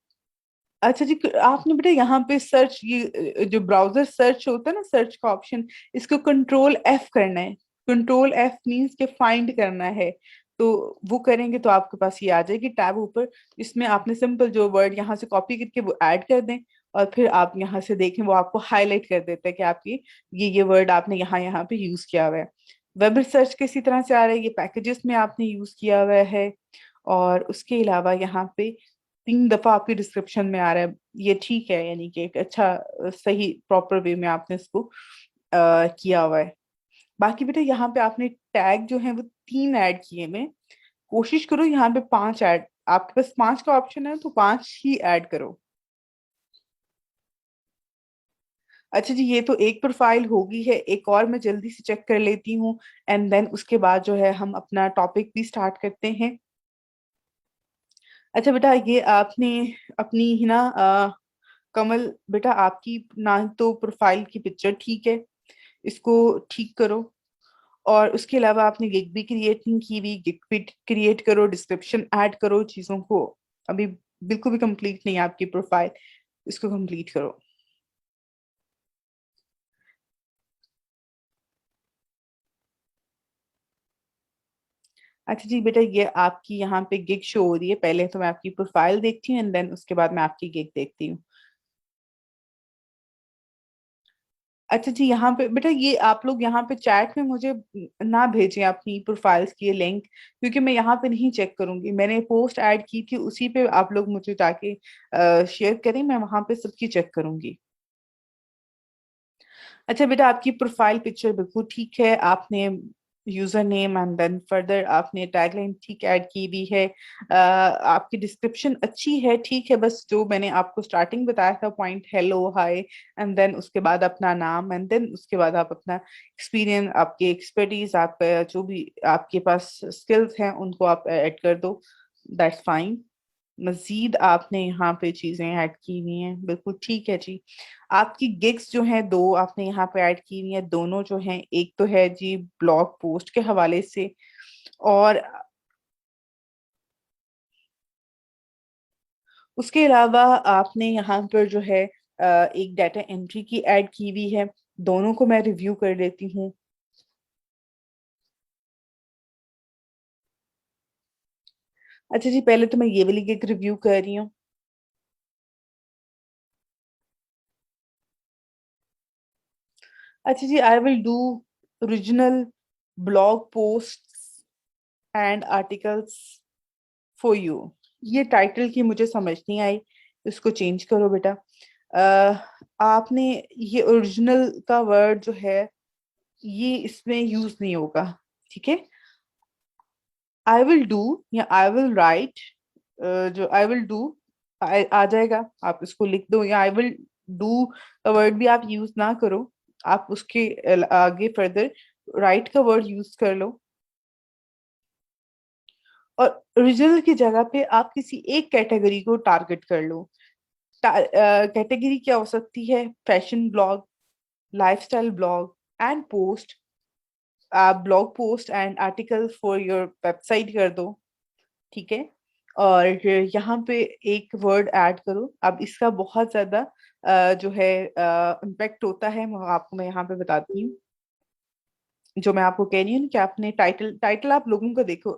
अच्छा जी, आपने बेटा यहाँ पे सर्च, ये जो ब्राउजर सर्च होता है ना, सर्च का ऑप्शन, इसको कंट्रोल F करना है। कंट्रोल F मीन्स के फाइंड करना है। तो वो करेंगे तो आपके पास ये आ जाएगी टैब ऊपर। इसमें आपने सिंपल जो वर्ड यहाँ से कॉपी करके वो ऐड कर दें, और फिर आप यहाँ से देखें वो आपको हाईलाइट कर देता है कि आपकी ये वर्ड आपने यहाँ यहाँ पे यूज किया हुआ है। वेब रिसर्च किसी तरह से आ रहा है, ये पैकेजेस में आपने यूज किया हुआ है। और उसके अलावा यहाँ पे 3 दफा आपके डिस्क्रिप्शन में आ रहा है, ये ठीक है, यानी कि एक अच्छा सही प्रॉपर वे में आपने इसको किया हुआ है। बाकी बेटा यहाँ पे आपने टैग जो है वो 3 ऐड किए में, कोशिश करो यहाँ पे 5 ऐड, आपके पास 5 का ऑप्शन है तो 5 ही ऐड करो। अच्छा जी, ये तो एक प्रोफाइल होगी है, एक और मैं जल्दी से चेक कर लेती हूँ, एंड देन उसके बाद जो है हम अपना टॉपिक भी स्टार्ट करते हैं। अच्छा बेटा, ये आपने अपनी ही ना कमल बेटा, आपकी ना तो प्रोफाइल की पिक्चर ठीक है, इसको ठीक करो। और उसके अलावा आपने गिग भी क्रिएट नहीं की हुई, गिग भी क्रिएट करो, डिस्क्रिप्शन ऐड करो चीजों को। अभी बिल्कुल भी कंप्लीट नहीं है आपकी प्रोफाइल, इसको कंप्लीट करो। अच्छा जी बेटा, ये आपकी यहाँ पे गिग शो हो रही है। पहले तो मैं आपकी प्रोफाइल देखती हूँ एंड देन उसके बाद मैं आपकी गिग देखती हूँ। अच्छा जी, यहाँ पे बेटा ये आप लोग यहाँ पे चैट में मुझे ना भेजें अपनी प्रोफाइल्स की लिंक, क्योंकि मैं यहाँ पे नहीं चेक करूंगी। मैंने पोस्ट ऐड की थी उसी पे आप लोग मुझे जाके शेयर करें, मैं वहां पे सबकी चेक करूंगी। अच्छा बेटा, आपकी प्रोफाइल पिक्चर बिल्कुल ठीक है। आपने user name and then further आपने टैगलाइन ठीक ऐड की हुई है। आपकी डिस्क्रिप्शन अच्छी है, ठीक है, बस जो मैंने आपको स्टार्टिंग बताया था point, hello hi, and then उसके बाद अपना नाम, एंड देन उसके बाद आप अपना एक्सपीरियंस, आपकी एक्सपर्टीज, आपका जो भी आपके पास स्किल्स हैं उनको आप ऐड कर दो। That's fine. मजीद आपने यहाँ पे चीजें ऐड की हुई हैं, बिल्कुल ठीक है जी। आपकी गिग्स जो हैं दो आपने यहाँ पे ऐड की हुई हैं, दोनों जो हैं, एक तो है जी ब्लॉग पोस्ट के हवाले से, और उसके अलावा आपने यहाँ पर जो है एक डाटा एंट्री की ऐड की हुई है। दोनों को मैं रिव्यू कर लेती हूँ। अच्छा जी, पहले तो मैं ये वाली गिग रिव्यू कर रही हूँ। अच्छा जी, I will do original blog post and articles for you. ये टाइटल की मुझे समझ नहीं आई, इसको चेंज करो बेटा। आपने ये ओरिजिनल का वर्ड जो है ये इसमें यूज नहीं होगा, ठीक है। आई विल डू या आई विल राइट, जो आई विल डू आ जाएगा, आप इसको लिख दो, या आई विल डू का वर्ड भी आप यूज ना करो, आप उसके आगे फर्दर राइट का वर्ड यूज कर लो। और ओरिजिनल की जगह पे आप किसी एक कैटेगरी को टारगेट कर लो। कैटेगरी क्या हो सकती है? Fashion blog, lifestyle blog and post. आप blog post and article for your website कर दो, ठीक है। और यहाँ पे एक वर्ड ऐड करो। अब इसका बहुत ज्यादा जो है इम्पेक्ट होता है, वो आपको मैं यहाँ पे बताती हूँ। जो मैं आपको कह रही हूँ कि आपने टाइटल टाइटल आप लोगों को देखो,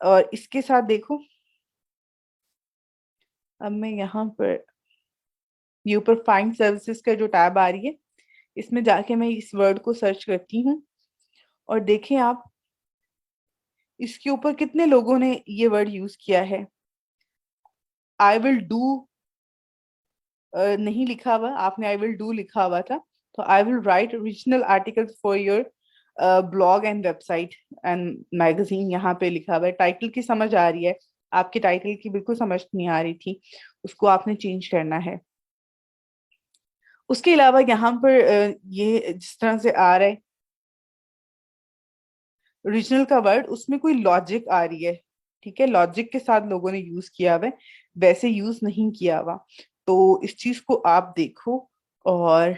और इसके साथ देखो। अब मैं यहाँ पर ये ऊपर फाइंड सर्विसेज का जो टैब आ रही है, इसमें जाके मैं इस वर्ड को सर्च करती हूँ, और देखें आप इसके ऊपर कितने लोगों ने ये वर्ड यूज किया है। आई विल डू नहीं लिखा हुआ, आपने आई विल डू लिखा हुआ था। तो I will write original articles for your blog and website and magazine, यहाँ पे लिखा हुआ है। टाइटल की समझ आ रही है? आपकी टाइटल की बिल्कुल समझ नहीं आ रही थी, उसको आपने चेंज करना है। उसके अलावा यहाँ पर ये जिस तरह से आ रहा है ओरिजिनल का वर्ड, उसमें कोई लॉजिक आ रही है, ठीक है, लॉजिक के साथ लोगों ने यूज किया हुआ है, वैसे यूज नहीं किया हुआ। तो इस चीज को आप देखो, और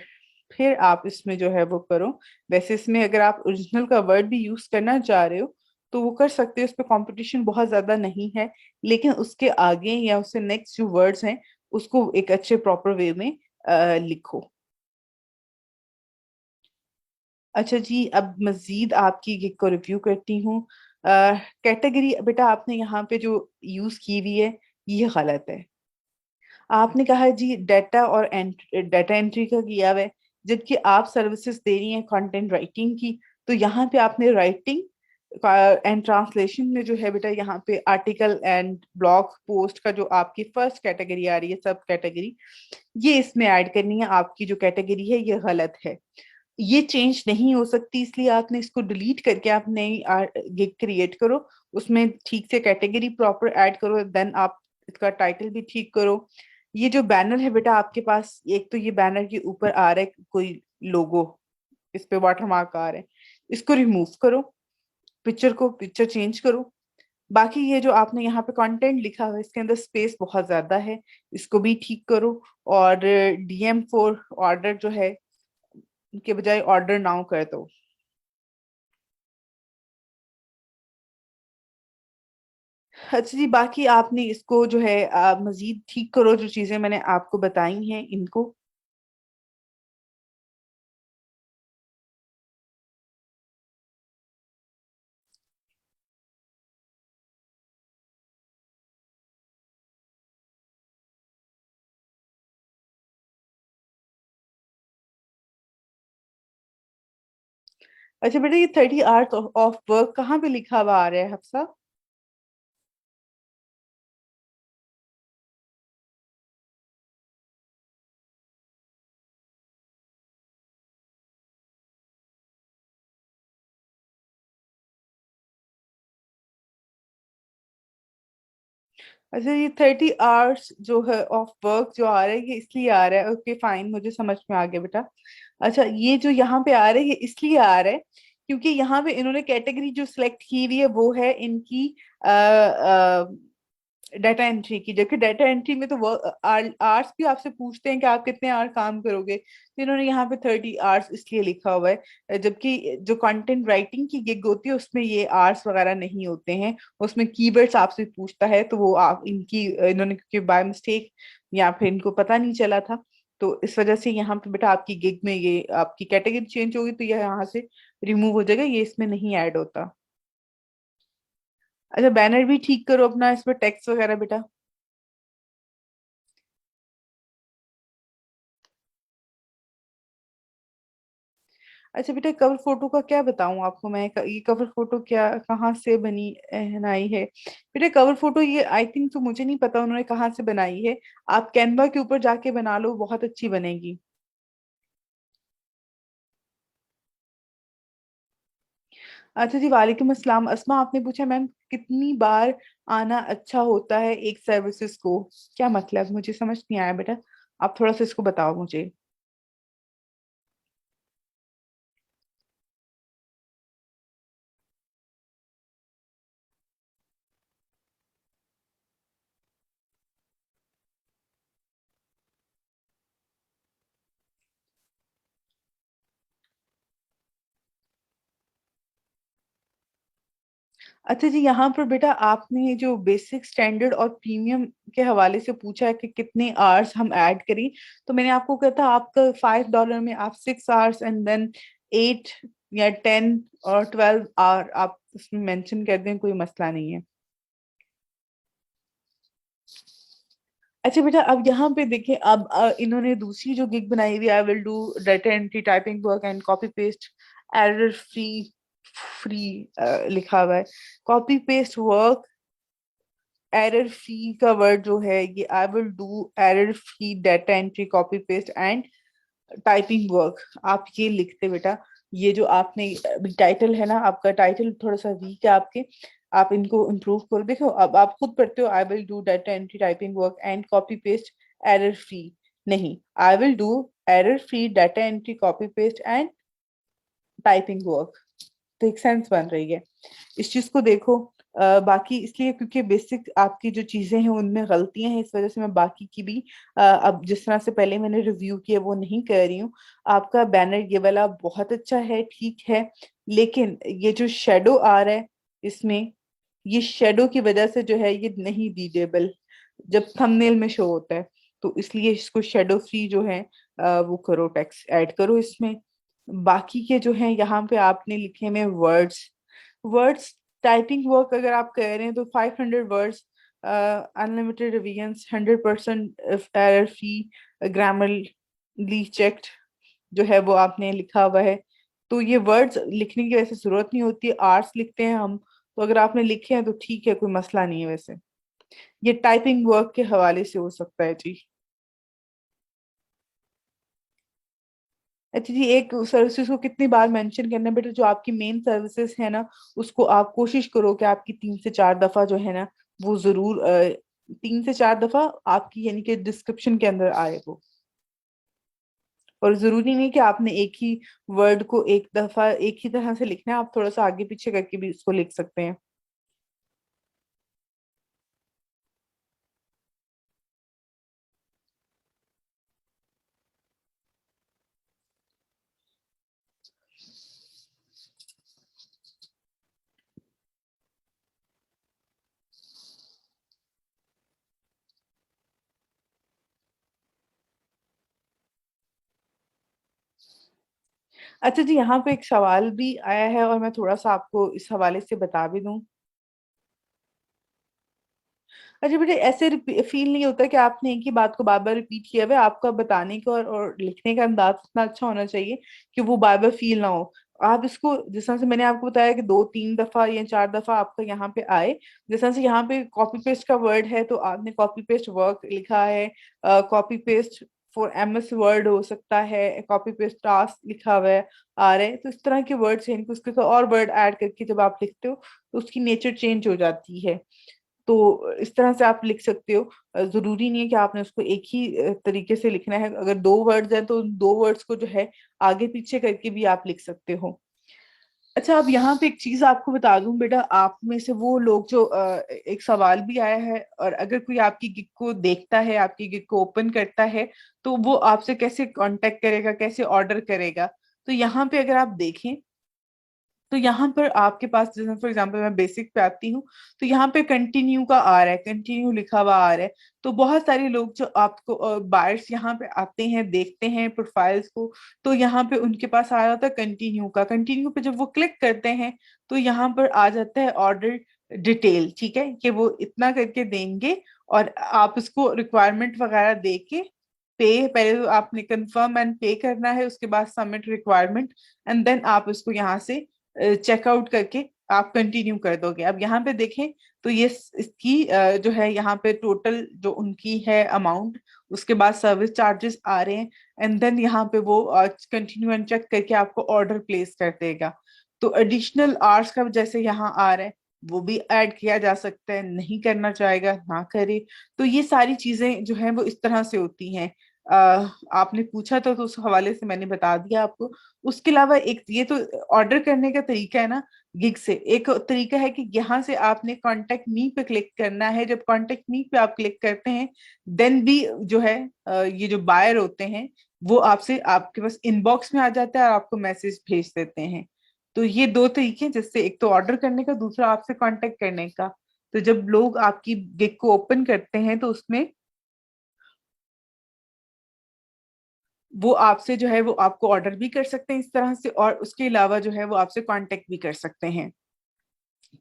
फिर आप इसमें जो है वो करो। वैसे इसमें अगर आप ओरिजिनल का वर्ड भी यूज करना चाह रहे हो तो वो कर सकते हो, उस पर कंपटीशन बहुत ज्यादा नहीं है। लेकिन उसके आगे या उससे नेक्स्ट जो वर्ड्स हैं उसको एक अच्छे प्रॉपर वे में लिखो। अच्छा जी, अब मजीद आपकी गिग को रिव्यू करती हूँ। कैटेगरी बेटा आपने यहाँ पे जो यूज की हुई है ये गलत है। आपने कहा है जी डाटा और डाटा एंट्री का किया हुआ है, जबकि आप सर्विसेज दे रही हैं कंटेंट राइटिंग की। तो यहाँ पे आपने राइटिंग एंड ट्रांसलेशन में जो है बेटा, यहाँ पे आर्टिकल एंड ब्लॉग पोस्ट का जो आपकी फर्स्ट कैटेगरी आ रही है, सब कैटेगरी, ये इसमें ऐड करनी है। आपकी जो कैटेगरी है ये गलत है, ये चेंज नहीं हो सकती, इसलिए आपने इसको डिलीट करके आप नई गिग क्रिएट करो। उसमें ठीक से कैटेगरी प्रॉपर ऐड करो, देन आप इसका टाइटल भी ठीक करो। ये जो बैनर है बेटा आपके पास, एक तो ये बैनर के ऊपर आ रहा है कोई लोगो, इस पे वाटर मार्क आ रहा है, इसको रिमूव करो। पिक्चर चेंज करो। बाकी ये जो आपने यहाँ पे कंटेंट लिखा हुआ है इसके अंदर स्पेस बहुत ज्यादा है, इसको भी ठीक करो। और डीएम फॉर ऑर्डर जो है के बजाय ऑर्डर नाउ कर दो। अच्छा जी, बाकी आपने इसको जो है मजीद ठीक करो, जो चीजें मैंने आपको बताई हैं इनको। अच्छा बेटा, ये 30 आवर्स ऑफ वर्क कहाँ पे लिखा हुआ आ रहा है हफ्सा? अच्छा, ये 30 आवर्स जो है ऑफ वर्क जो आ रहा है, ये इसलिए आ रहा है। ओके फाइन, मुझे समझ में आ गया बेटा। अच्छा, ये जो यहाँ पे आ रहा है ये इसलिए आ रहा है क्योंकि यहाँ पे इन्होंने कैटेगरी जो सिलेक्ट की हुई है वो है इनकी डाटा एंट्री की। जबकि डाटा एंट्री में तो वर्क आवर्स भी आपसे पूछते हैं कि आप कितने आवर काम करोगे, तो इन्होंने यहाँ पे 30 आवर्स इसलिए लिखा हुआ है। जबकि जो कंटेंट राइटिंग की गिग होती है उसमें ये आवर्स वगैरह नहीं होते हैं, उसमें कीवर्ड्स आपसे पूछता है, तो वो आप इनकी इन्होंने क्योंकि बाय मिस्टेक या फिर इनको पता नहीं चला था, तो इस वजह से यहाँ पे बेटा आपकी गिग में ये आपकी कैटेगरी चेंज होगी, तो ये यहाँ से रिमूव हो जाएगा, ये इसमें नहीं ऐड होता। अच्छा, बैनर भी ठीक करो अपना, इस पर टेक्स्ट वगैरह बेटा। अच्छा बेटा, कवर फोटो का क्या बताऊं आपको मैं, ये कवर फोटो क्या कहाँ से बनी बनाई है बेटा? कवर फोटो ये आई थिंक, तो मुझे नहीं पता उन्होंने कहाँ से बनाई है। आप कैनवा के ऊपर जाके बना लो, बहुत अच्छी बनेगी। अच्छा जी, वालेकुम अस्सलाम। अस्मा आपने पूछा मैम कितनी बार आना अच्छा होता है एक सर्विसेज को, क्या मतलब, मुझे समझ नहीं आया बेटा, आप थोड़ा सा इसको बताओ मुझे। अच्छा जी, यहाँ पर बेटा आपने जो बेसिक स्टैंडर्ड और प्रीमियम के हवाले से पूछा है कि कितने आवर्स हम ऐड करें, तो मैंने आपको कहा था आपका $5 में आप 6 आवर्स एंड देन 8 या 10 और 12 आवर आप उसमें मेंशन कर दें, कोई मसला नहीं है। अच्छा बेटा, अब यहाँ पे देखिए, अब इन्होंने दूसरी जो गिग बनाई हुई, आई will do data entry typing work and copy paste error free, free लिखा हुआ है। Copy paste work error free का वर्ड जो है ये, आई will do error free data entry copy paste and typing work. आप ये लिखते बेटा, ये जो आपने टाइटल है ना, आपका टाइटल थोड़ा सा वीक है आपके, आप इनको इम्प्रूव करो। देखो अब आप खुद पढ़ते हो, I will do data entry typing work and copy paste error free, नहीं, I will do error free data entry copy paste and typing work, तो एक सेंस बन रही है। इस चीज को देखो। बाकी इसलिए क्योंकि बेसिक आपकी जो चीजें हैं उनमें गलतियां हैं, इस वजह से मैं बाकी की भी अब जिस तरह से पहले मैंने रिव्यू किया वो नहीं कर रही हूँ। आपका बैनर ये वाला बहुत अच्छा है, ठीक है, लेकिन ये जो शेडो आ रहा है इसमें, ये शेडो की वजह से जो है ये नहीं रीडेबल जब थंबनेल में शो होता है, तो इसलिए इसको शेडो फ्री जो है वो करो, टेक्स्ट ऐड करो इसमें। बाकी के जो है यहाँ पे आपने लिखे में वर्ड्स, वर्ड्स टाइपिंग वर्क अगर आप कह रहे हैं तो 500 words, unlimited revisions, 100% error free, Grammarly checked जो है वो आपने लिखा हुआ है। तो ये वर्ड्स लिखने की वैसे जरूरत नहीं होती, आर्ट्स लिखते हैं हम, तो अगर आपने लिखे हैं तो ठीक है, कोई मसला नहीं है वैसे। ये टाइपिंग वर्क के हवाले से हो सकता है जी। अच्छा जी, एक सर्विसेज को कितनी बार मेंशन करना है बेटा, जो आपकी मेन सर्विसेज है ना, उसको आप कोशिश करो कि आपकी 3 से 4 दफा जो है ना, वो जरूर 3 से 4 दफा आपकी यानी कि डिस्क्रिप्शन के अंदर आए वो। और जरूरी नहीं कि आपने एक ही वर्ड को एक दफा एक ही तरह से लिखना है, आप थोड़ा सा आगे पीछे करके भी उसको लिख सकते हैं। अच्छा जी, यहाँ पे एक सवाल भी आया है और मैं थोड़ा सा आपको इस हवाले से बता भी दूं। अच्छा बेटे, ऐसे फील नहीं होता कि आपने एक ही बात को बार बार रिपीट किया हुआ है, आपका बताने का और लिखने का अंदाज इतना अच्छा होना चाहिए कि वो बार बार फील ना हो। आप इसको जिस तरह से मैंने आपको बताया कि 2-3 दफा या 4 दफा आपका यहाँ पे आए, जिस तरह से यहाँ पे कॉपी पेस्ट का वर्ड है तो आपने कॉपी पेस्ट वर्क लिखा है, copy paste for MS word हो सकता है, कॉपी पेस्ट टास्क लिखा हुआ है आ रहे हैं, तो इस तरह के वर्ड्स हैं, इनको उसके साथ और वर्ड ऐड करके जब आप लिखते हो तो उसकी नेचर चेंज हो जाती है। तो इस तरह से आप लिख सकते हो। जरूरी नहीं है कि आपने उसको एक ही तरीके से लिखना है। अगर 2 वर्ड्स हैं तो उन 2 वर्ड्स को जो है आगे पीछे करके भी आप लिख सकते हो। अच्छा, अब यहाँ पे एक चीज आपको बता दूं बेटा, आप में से वो लोग जो एक सवाल भी आया है, और अगर कोई आपकी गिग को देखता है, आपकी गिग को ओपन करता है, तो वो आपसे कैसे कांटेक्ट करेगा, कैसे ऑर्डर करेगा। तो यहाँ पे अगर आप देखें तो यहाँ पर आपके पास, जैसे फॉर एग्जांपल मैं बेसिक पे आती हूँ, तो यहाँ पे कंटिन्यू का आ रहा है, कंटिन्यू लिखा हुआ आ रहा है। तो बहुत सारे लोग जो आपको बायर्स यहाँ पे आते हैं, देखते हैं प्रोफाइल्स को, तो यहाँ पे उनके पास आ जाता है कंटिन्यू का। कंटिन्यू पे जब वो क्लिक करते हैं तो यहाँ पर आ जाता है ऑर्डर डिटेल, ठीक है, कि वो इतना करके देंगे, और आप उसको रिक्वायरमेंट वगैरह दे के पे, पहले तो आपने कंफर्म एंड पे करना है, उसके बाद सबमिट रिक्वायरमेंट, एंड देन आप उसको यहाँ से चेकआउट करके आप कंटिन्यू कर दोगे। अब यहाँ पे देखें तो ये इसकी जो है यहाँ पे टोटल जो उनकी है अमाउंट, उसके बाद सर्विस चार्जेस आ रहे हैं, एंड देन यहाँ पे वो कंटिन्यू एंड चेक करके आपको ऑर्डर प्लेस कर देगा। तो एडिशनल आवर्स का जैसे यहाँ आ रहा है, वो भी ऐड किया जा सकता है, नहीं करना चाहेगा ना करे। तो ये सारी चीजें जो है वो इस तरह से होती हैं। आपने पूछा तो उस हवाले से मैंने बता दिया आपको। उसके अलावा एक ये तो ऑर्डर करने का तरीका है ना गिग से। एक तरीका है कि यहाँ से आपने कांटेक्ट मी पे क्लिक करना है। जब कांटेक्ट मी पे आप क्लिक करते हैं, देन भी जो है ये जो बायर होते हैं वो आपसे, आपके पास इनबॉक्स में आ जाता है और आपको मैसेज भेज देते हैं। तो ये 2 तरीके हैं, जिससे एक तो ऑर्डर करने का, दूसरा आपसे कांटेक्ट करने का। तो जब लोग आपकी गिग को ओपन करते हैं तो उसमें वो आपसे जो है वो आपको ऑर्डर भी कर सकते हैं इस तरह से, और उसके अलावा जो है वो आपसे कांटेक्ट भी कर सकते हैं।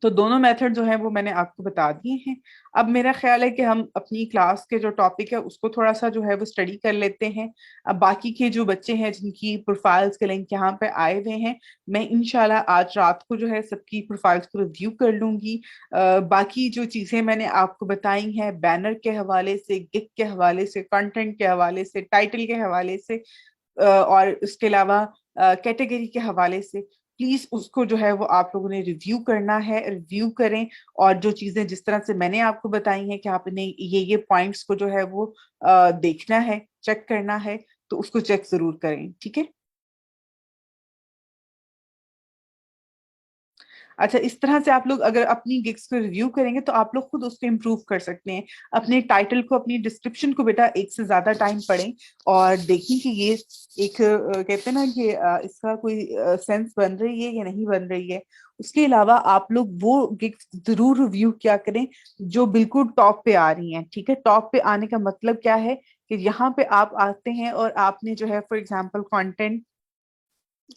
तो दोनों मेथड जो है वो मैंने आपको बता दिए हैं। अब मेरा ख्याल है कि हम अपनी क्लास के जो टॉपिक है उसको थोड़ा सा जो है वो स्टडी कर लेते हैं। अब बाकी के जो बच्चे हैं जिनकी प्रोफाइल्स के लिंक यहाँ पे आए हुए हैं, मैं इंशाल्लाह आज रात को जो है सबकी प्रोफाइल्स को रिव्यू कर लूंगी। बाकी जो चीजें मैंने आपको बताई हैं, बैनर के हवाले से, गिग के हवाले से, कंटेंट के हवाले से, टाइटल के हवाले से, और उसके अलावा कैटेगरी के हवाले से, प्लीज उसको जो है वो आप लोगों ने रिव्यू करना है, रिव्यू करें। और जो चीजें जिस तरह से मैंने आपको बताई हैं कि आपने ये पॉइंट्स को जो है वो देखना है, चेक करना है, तो उसको चेक जरूर करें, ठीक है। अच्छा, इस तरह से आप लोग अगर अपनी गिग्स को रिव्यू करेंगे तो आप लोग खुद उसको इम्प्रूव कर सकते हैं। अपने टाइटल को, अपनी डिस्क्रिप्शन को बेटा एक से ज्यादा टाइम पढ़ें और देखें कि ये एक कहते हैं ना कि इसका कोई सेंस बन रही है या नहीं बन रही है। उसके अलावा आप लोग वो गिग्स जरूर रिव्यू क्या करें जो बिल्कुल टॉप पे आ रही हैं, ठीक है। टॉप पे आने का मतलब क्या है कि यहाँ पे आप आते हैं और आपने जो है फॉर एग्जाम्पल कंटेंट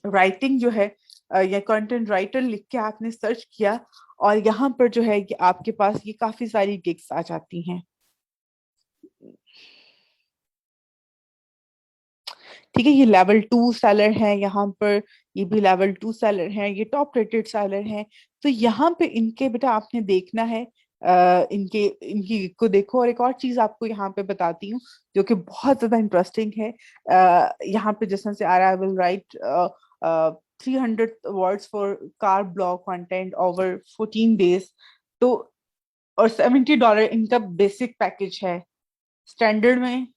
राइटिंग जो है या कंटेंट राइटर लिख के आपने सर्च किया, और यहाँ पर जो है कि आपके पास ये काफी सारी गिग्स आ जाती हैं, ठीक है। ये लेवल 2 सेलर है यहाँ पर, ये भी लेवल 2 सेलर है, ये टॉप रेटेड सेलर है। तो यहाँ पे इनके बेटा आपने देखना है, इनके इनकी gig को देखो। और एक और चीज आपको यहाँ पे बताती हूँ जो कि बहुत ज्यादा इंटरेस्टिंग है। यहाँ पे जिस तरह से आ रहा है, will write 300 words for car blog content over 14 days। तो और $70 इनका बेसिक पैकेज है। स्टैंडर्ड में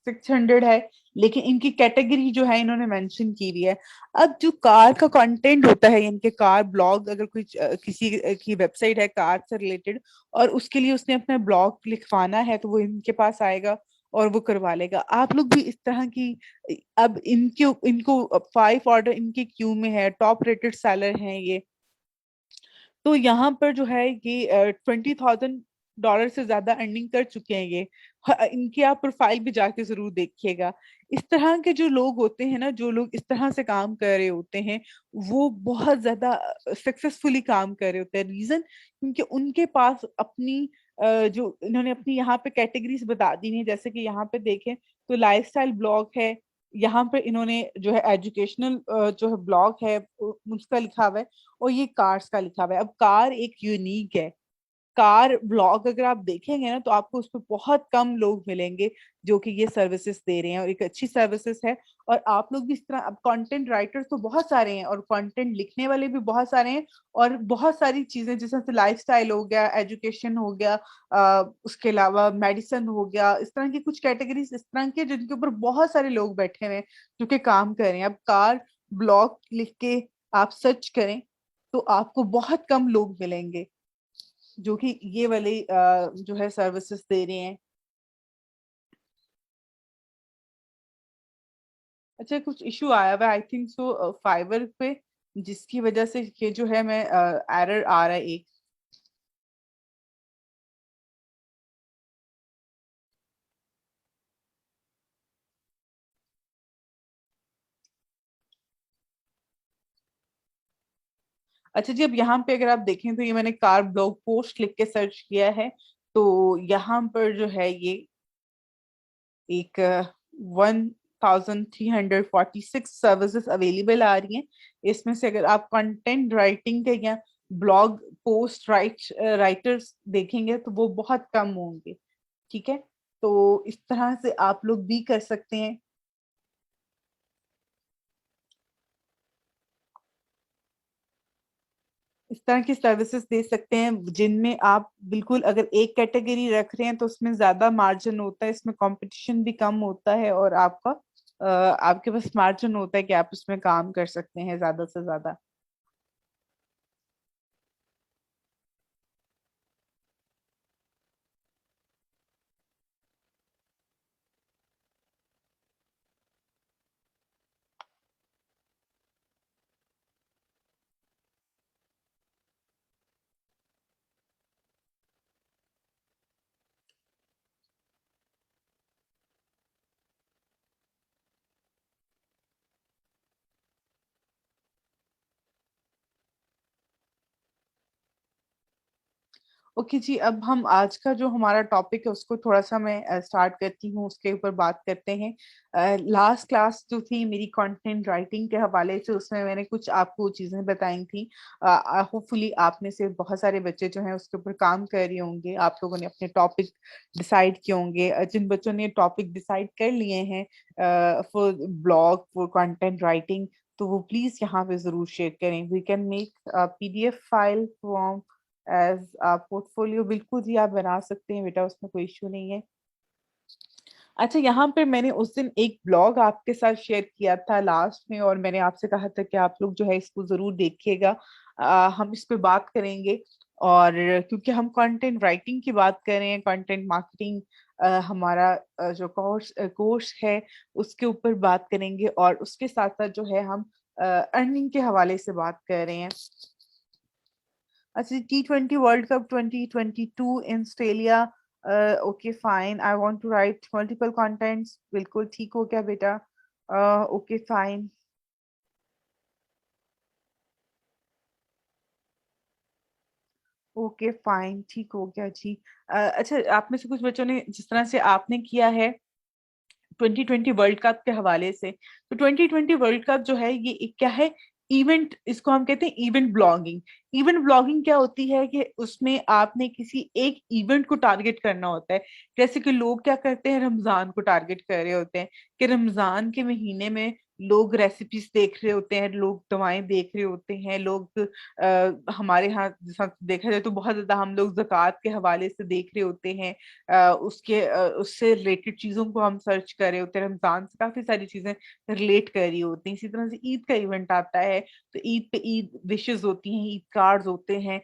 600 है, लेकिन इनकी कैटेगरी जो है इन्होंने मेंशन की हुई है। अब जो कार का कंटेंट होता है, इनके कार ब्लॉग, अगर कोई किसी की वेबसाइट है कार से रिलेटेड और उसके लिए उसने अपना ब्लॉग लिखवाना है, तो वो इनके पास आएगा और वो करवा लेगा। आप लोग भी इस तरह की, अब इनके इनको 5 ऑर्डर इनके क्यू में है, टॉप रेटेड सेलर हैं ये। तो यहाँ पर जो है ये $20,000 से ज्यादा अर्निंग कर चुके हैं ये। इनकी आप प्रोफाइल भी जाके जरूर देखिएगा। इस तरह के जो लोग होते हैं ना, जो लोग इस तरह से काम कर रहे होते हैं, वो बहुत ज्यादा सक्सेसफुली काम कर रहे होते हैं। रीजन क्योंकि उनके पास अपनी जो इन्होंने अपनी यहाँ पे कैटेगरीज बता दी हैं। जैसे कि यहाँ पे देखें तो लाइफस्टाइल ब्लॉग है, यहाँ पे इन्होंने जो है एजुकेशनल जो है ब्लॉग है उसका लिखा हुआ है, और ये कार्स का लिखा हुआ है। अब कार एक यूनिक है, कार ब्लॉग अगर आप देखेंगे ना तो आपको उस पर बहुत कम लोग मिलेंगे जो कि ये सर्विसेज दे रहे हैं, और एक अच्छी सर्विसेज है। और आप लोग भी इस तरह, अब कंटेंट राइटर्स तो बहुत सारे हैं और कंटेंट लिखने वाले भी बहुत सारे हैं, और बहुत सारी चीजें जैसे लाइफस्टाइल हो गया, एजुकेशन हो गया, उसके अलावा मेडिसिन हो गया, इस तरह की कुछ कैटेगरीज इस तरह के जिनके ऊपर बहुत सारे लोग बैठे हुए हैं जो कि काम कर रहे हैं। अब कार ब्लॉग लिख के आप सर्च करें तो आपको बहुत कम लोग मिलेंगे जो कि ये वाले जो है सर्विसेज दे रहे हैं। अच्छा, कुछ इशू आया हुआ आई थिंक सो फाइबर पे, जिसकी वजह से ये जो है मैं एरर आ रहा है एक। अच्छा जी, अब यहाँ पे अगर आप देखें तो ये मैंने कार ब्लॉग पोस्ट लिख के सर्च किया है, तो यहाँ पर जो है ये एक 1346 सर्विसेज अवेलेबल आ रही हैं। इसमें से अगर आप कंटेंट राइटिंग के या ब्लॉग पोस्ट राइटर्स देखेंगे तो वो बहुत कम होंगे। ठीक है, तो इस तरह से आप लोग भी कर सकते हैं। इस तरह की सर्विसेज दे सकते हैं जिनमें आप बिल्कुल, अगर एक कैटेगरी रख रहे हैं तो उसमें ज्यादा मार्जिन होता है, इसमें कंपटीशन भी कम होता है, और आपका आपके पास मार्जिन होता है कि आप उसमें काम कर सकते हैं ज्यादा से ज्यादा। ओके जी, अब हम आज का जो हमारा टॉपिक है उसको थोड़ा सा मैं स्टार्ट करती हूँ, उसके ऊपर बात करते हैं। लास्ट क्लास जो थी मेरी कंटेंट राइटिंग के हवाले से, उसमें मैंने कुछ आपको चीजें बताई थी। होपफुली आप में से बहुत सारे बच्चे जो हैं उसके ऊपर काम कर रहे होंगे, आप लोगों ने अपने टॉपिक डिसाइड किए होंगे। जिन बच्चों ने टॉपिक डिसाइड कर लिए हैं for blog, for content writing, तो वो प्लीज यहाँ पे जरूर शेयर करें। We can make PDF file from as portfolio. बिल्कुल जी, आप बना सकते हैं बेटा, उसमें कोई इश्यू नहीं है। अच्छा, यहाँ पे मैंने उस दिन एक ब्लॉग आपके साथ शेयर किया था लास्ट में, और मैंने आपसे कहा था कि आप लोग जो है इसको जरूर देखिएगा। हम इस पे बात करेंगे, और क्योंकि हम कंटेंट राइटिंग की बात कर रहे हैं, कंटेंट मार्केटिंग हमारा जो कोर्स है उसके ऊपर बात करेंगे, और उसके साथ साथ जो है हम अर्निंग के हवाले से बात कर रहे हैं। अच्छा, T20 world cup 2022 in Australia. Okay fine, I want to write multiple contents. बिल्कुल ठीक हो गया बेटा। Okay fine. ओके फाइन, ठीक हो गया जी। अच्छा, आप में से कुछ बच्चों ने जिस तरह से आपने किया है 2020 वर्ल्ड कप के हवाले से, तो 2020 वर्ल्ड कप जो है ये एक क्या है, इवेंट, इसको हम कहते हैं इवेंट ब्लॉगिंग। इवेंट ब्लॉगिंग क्या होती है कि उसमें आपने किसी एक इवेंट को टारगेट करना होता है। जैसे कि लोग क्या करते हैं, रमजान को टारगेट कर रहे होते हैं कि रमजान के महीने में लोग रेसिपीज देख रहे होते हैं, लोग दवाएं देख रहे होते हैं, लोग हमारे यहाँ जैसा देखा जाए तो बहुत ज्यादा हम लोग ज़कात के हवाले से देख रहे होते हैं। उससे रिलेटेड चीजों को हम सर्च कर रहे होते हैं, रमजान से काफी सारी चीजें रिलेट कर रही होती हैं। इसी तरह से ईद का इवेंट आता है तो ईद पे ईद विशेस होती हैं, ईद कार्ड्स होते हैं,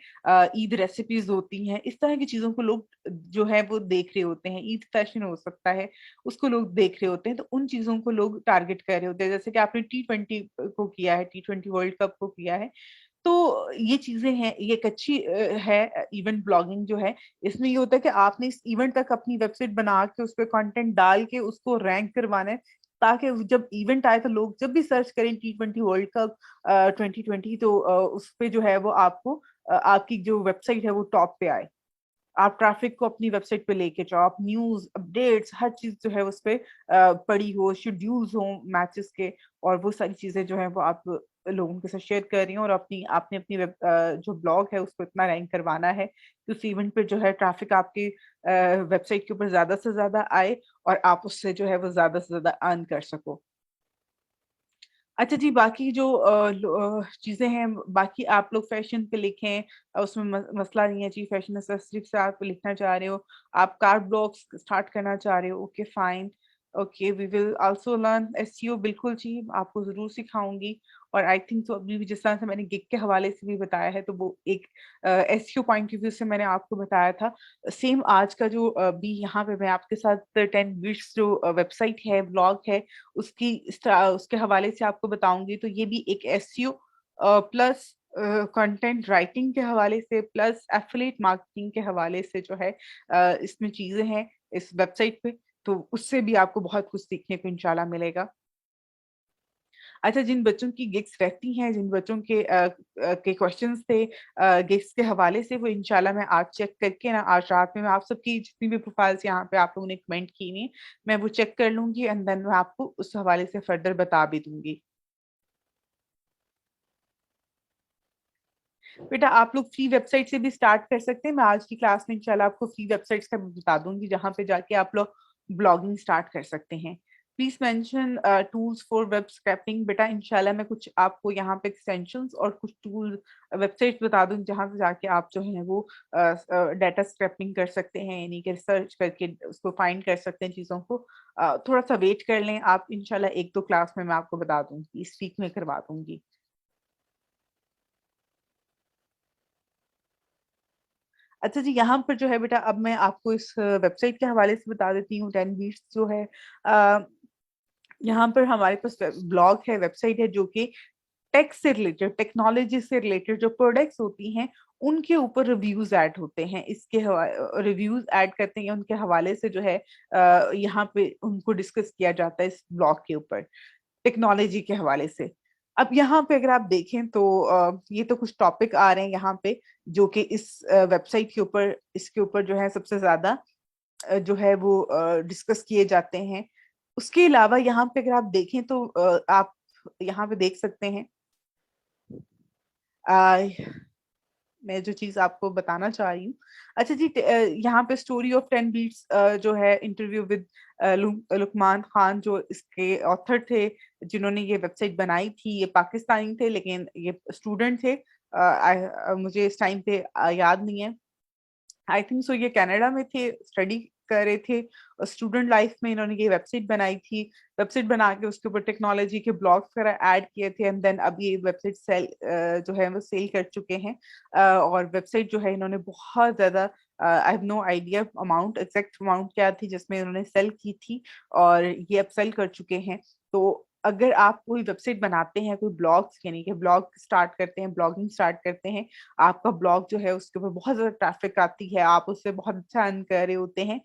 ईद रेसिपीज होती हैं, इस तरह की चीजों को लोग जो है वो देख रहे होते हैं। ईद फैशन हो सकता है, उसको लोग देख रहे होते हैं, तो उन चीजों को लोग टारगेट कर रहे होते हैं। जैसे कि आपने T20 को किया है, T20 वर्ल्ड कप को किया है, तो ये चीजें हैं, ये एक अच्छी है इवेंट ब्लॉगिंग जो है। इसमें ये होता है कि आपने इस इवेंट तक अपनी वेबसाइट बना के उस पर कंटेंट डाल के उसको रैंक करवाना है, ताकि जब इवेंट आए तो लोग जब भी सर्च करें T20 वर्ल्ड कप 2020, तो उस पे जो है वो आपको आपकी जो वेबसाइट है वो टॉप पे आए। आप ट्रैफिक को अपनी वेबसाइट पे लेके जाओ, आप न्यूज अपडेट्स हर चीज जो है उस पे पड़ी हो, शेड्यूल्स हो मैचेस के, और वो सारी चीजें जो है वो आप लोगों के साथ शेयर कर रही हूँ, और अपनी आपने अपनी जो ब्लॉग है उसको इतना रैंक करवाना है कि उस इवेंट पे जो है ट्रैफिक आपकी वेबसाइट के ऊपर ज़्यादा से ज़्यादा आए, और आप उससे जो है वो ज़्यादा से ज़्यादा अर्न कर सको। अच्छा जी, बाकी जो चीज़ें हैं, बाकी आप लोग फ़ैशन पे लिखें, उसमें मसला नहीं है जी, फ़ैशन एक्सेसरीज़ से आप लिखना चाह रहे हो, आप कार ब्लॉग्स स्टार्ट करना चाह रहे हो, okay fine. Okay, we will also learn SEO, बिल्कुल जी, आपको ज़रूर सिखाऊँगी। और आई थिंक सो अभी भी जिस तरह से मैंने गिग के हवाले से भी बताया है, तो वो एक एसईओ पॉइंट ऑफ व्यू से मैंने आपको बताया था। सेम आज का जो भी यहाँ पे मैं आपके साथ 10 बिट्स जो वेबसाइट है, ब्लॉग है, उसके हवाले से आपको बताऊँगी, तो ये भी एक एसईओ प्लस कंटेंट राइटिंग के हवाले से, प्लस एफिलिएट मार्केटिंग के हवाले से जो है इसमें चीज़ें हैं इस वेबसाइट पे, तो उससे भी आपको बहुत कुछ सीखने को इंशाल्लाह मिलेगा। अच्छा, जिन बच्चों की गिग्स रहती हैं, जिन बच्चों के क्वेश्चन्स थे गिग्स के हवाले से, वो इंशाल्लाह मैं आज चेक करके ना, आज रात में मैं आप सबकी जितनी भी प्रोफाइल्स यहाँ पे आप लोगों ने कमेंट की हुई हैं, मैं वो चेक कर लूँगी, एंड देन मैं आपको उस हवाले से फर्दर बता भी दूँगी। बेटा आप लोग फ्री वेबसाइट से भी स्टार्ट कर सकते हैं। मैं आज की क्लास में इंशाल्लाह आपको फ्री वेबसाइट्स का भी बता दूँगी, जहाँ पे जाके आप लोग ब्लॉगिंग स्टार्ट कर सकते हैं। Please mention tools for web scrapping. बेटा इंशाल्लाह मैं कुछ आपको यहाँ पे एक्सटेंशंस और कुछ टूल वेबसाइट्स बता दूँगी, जहाँ से जाके आप जो है वो डाटा स्क्रैपिंग कर सकते हैं, यानी कि रिसर्च करके उसको फाइंड कर सकते हैं चीज़ों को। थोड़ा-सा वेट कर लें आप, इंशाल्लाह 1-2 क्लास में मैं आपको बता दूँगी, इस वीक में करवा दूँगी। अच्छा जी, यहाँ पर जो है बेटा, अब मैं आपको इस वेबसाइट के हवाले से बता देती हूँ। 10 बीट्स जो है, अ, यहाँ पर हमारे पास ब्लॉग है, वेबसाइट है, जो कि टेक से रिलेटेड, टेक्नोलॉजी से रिलेटेड जो प्रोडक्ट्स होती हैं, उनके ऊपर रिव्यूज़ ऐड होते हैं। रिव्यूज़ ऐड करते हैं, उनके हवाले से जो है यहाँ पे उनको डिस्कस किया जाता है इस ब्लॉग के ऊपर। टेक्नोलॉजी के हवाले से। अब यहाँ पे अगर आप देखें तो ये तो कुछ टॉपिक आ रहे हैं यहाँ पे, जो कि इस वेबसाइट के ऊपर, इसके ऊपर जो है सबसे ज़्यादा जो है वो डिस्कस किए जाते हैं। उसके अलावा यहाँ पे अगर आप देखें तो आप यहाँ पे देख सकते हैं, अ, मैं जो चीज़ आपको बताना चाह रही हूँ। अच्छा जी, यहाँ पे स्टोरी ऑफ 10 बीट्स जो है, इंटरव्यू विद लुकमान खान, जो इसके ऑथर थे, जिन्होंने ये वेबसाइट बनाई थी, ये पाकिस्तानी थे लेकिन ये स्टूडेंट थे। मुझे इस टाइम पे याद नहीं है। आई थिंक सो ये कनाडा में थे, स्टडी कर रहे थे, और स्टूडेंट लाइफ में इन्होंने ये वेबसाइट बनाई थी। वेबसाइट बना के उसके ऊपर टेक्नोलॉजी के ब्लॉग्स वगैरह ऐड किए थे, एंड देन अब ये वेबसाइट जो है वो सेल कर चुके हैं। और वेबसाइट जो है इन्होंने बहुत ज़्यादा, I have no idea amount, exact amount क्या थी जिसमें इन्होंने सेल की थी, और ये अब सेल कर चुके हैं। तो अगर आप कोई वेबसाइट बनाते हैं, कोई ब्लॉग्स, यानी कि ब्लॉग स्टार्ट करते हैं, ब्लॉगिंग स्टार्ट करते हैं, आपका ब्लॉग जो है उसके ऊपर बहुत ज़्यादा ट्रैफ़िक आती है, आप उससे बहुत अच्छा अर्न कर रहे होते हैं,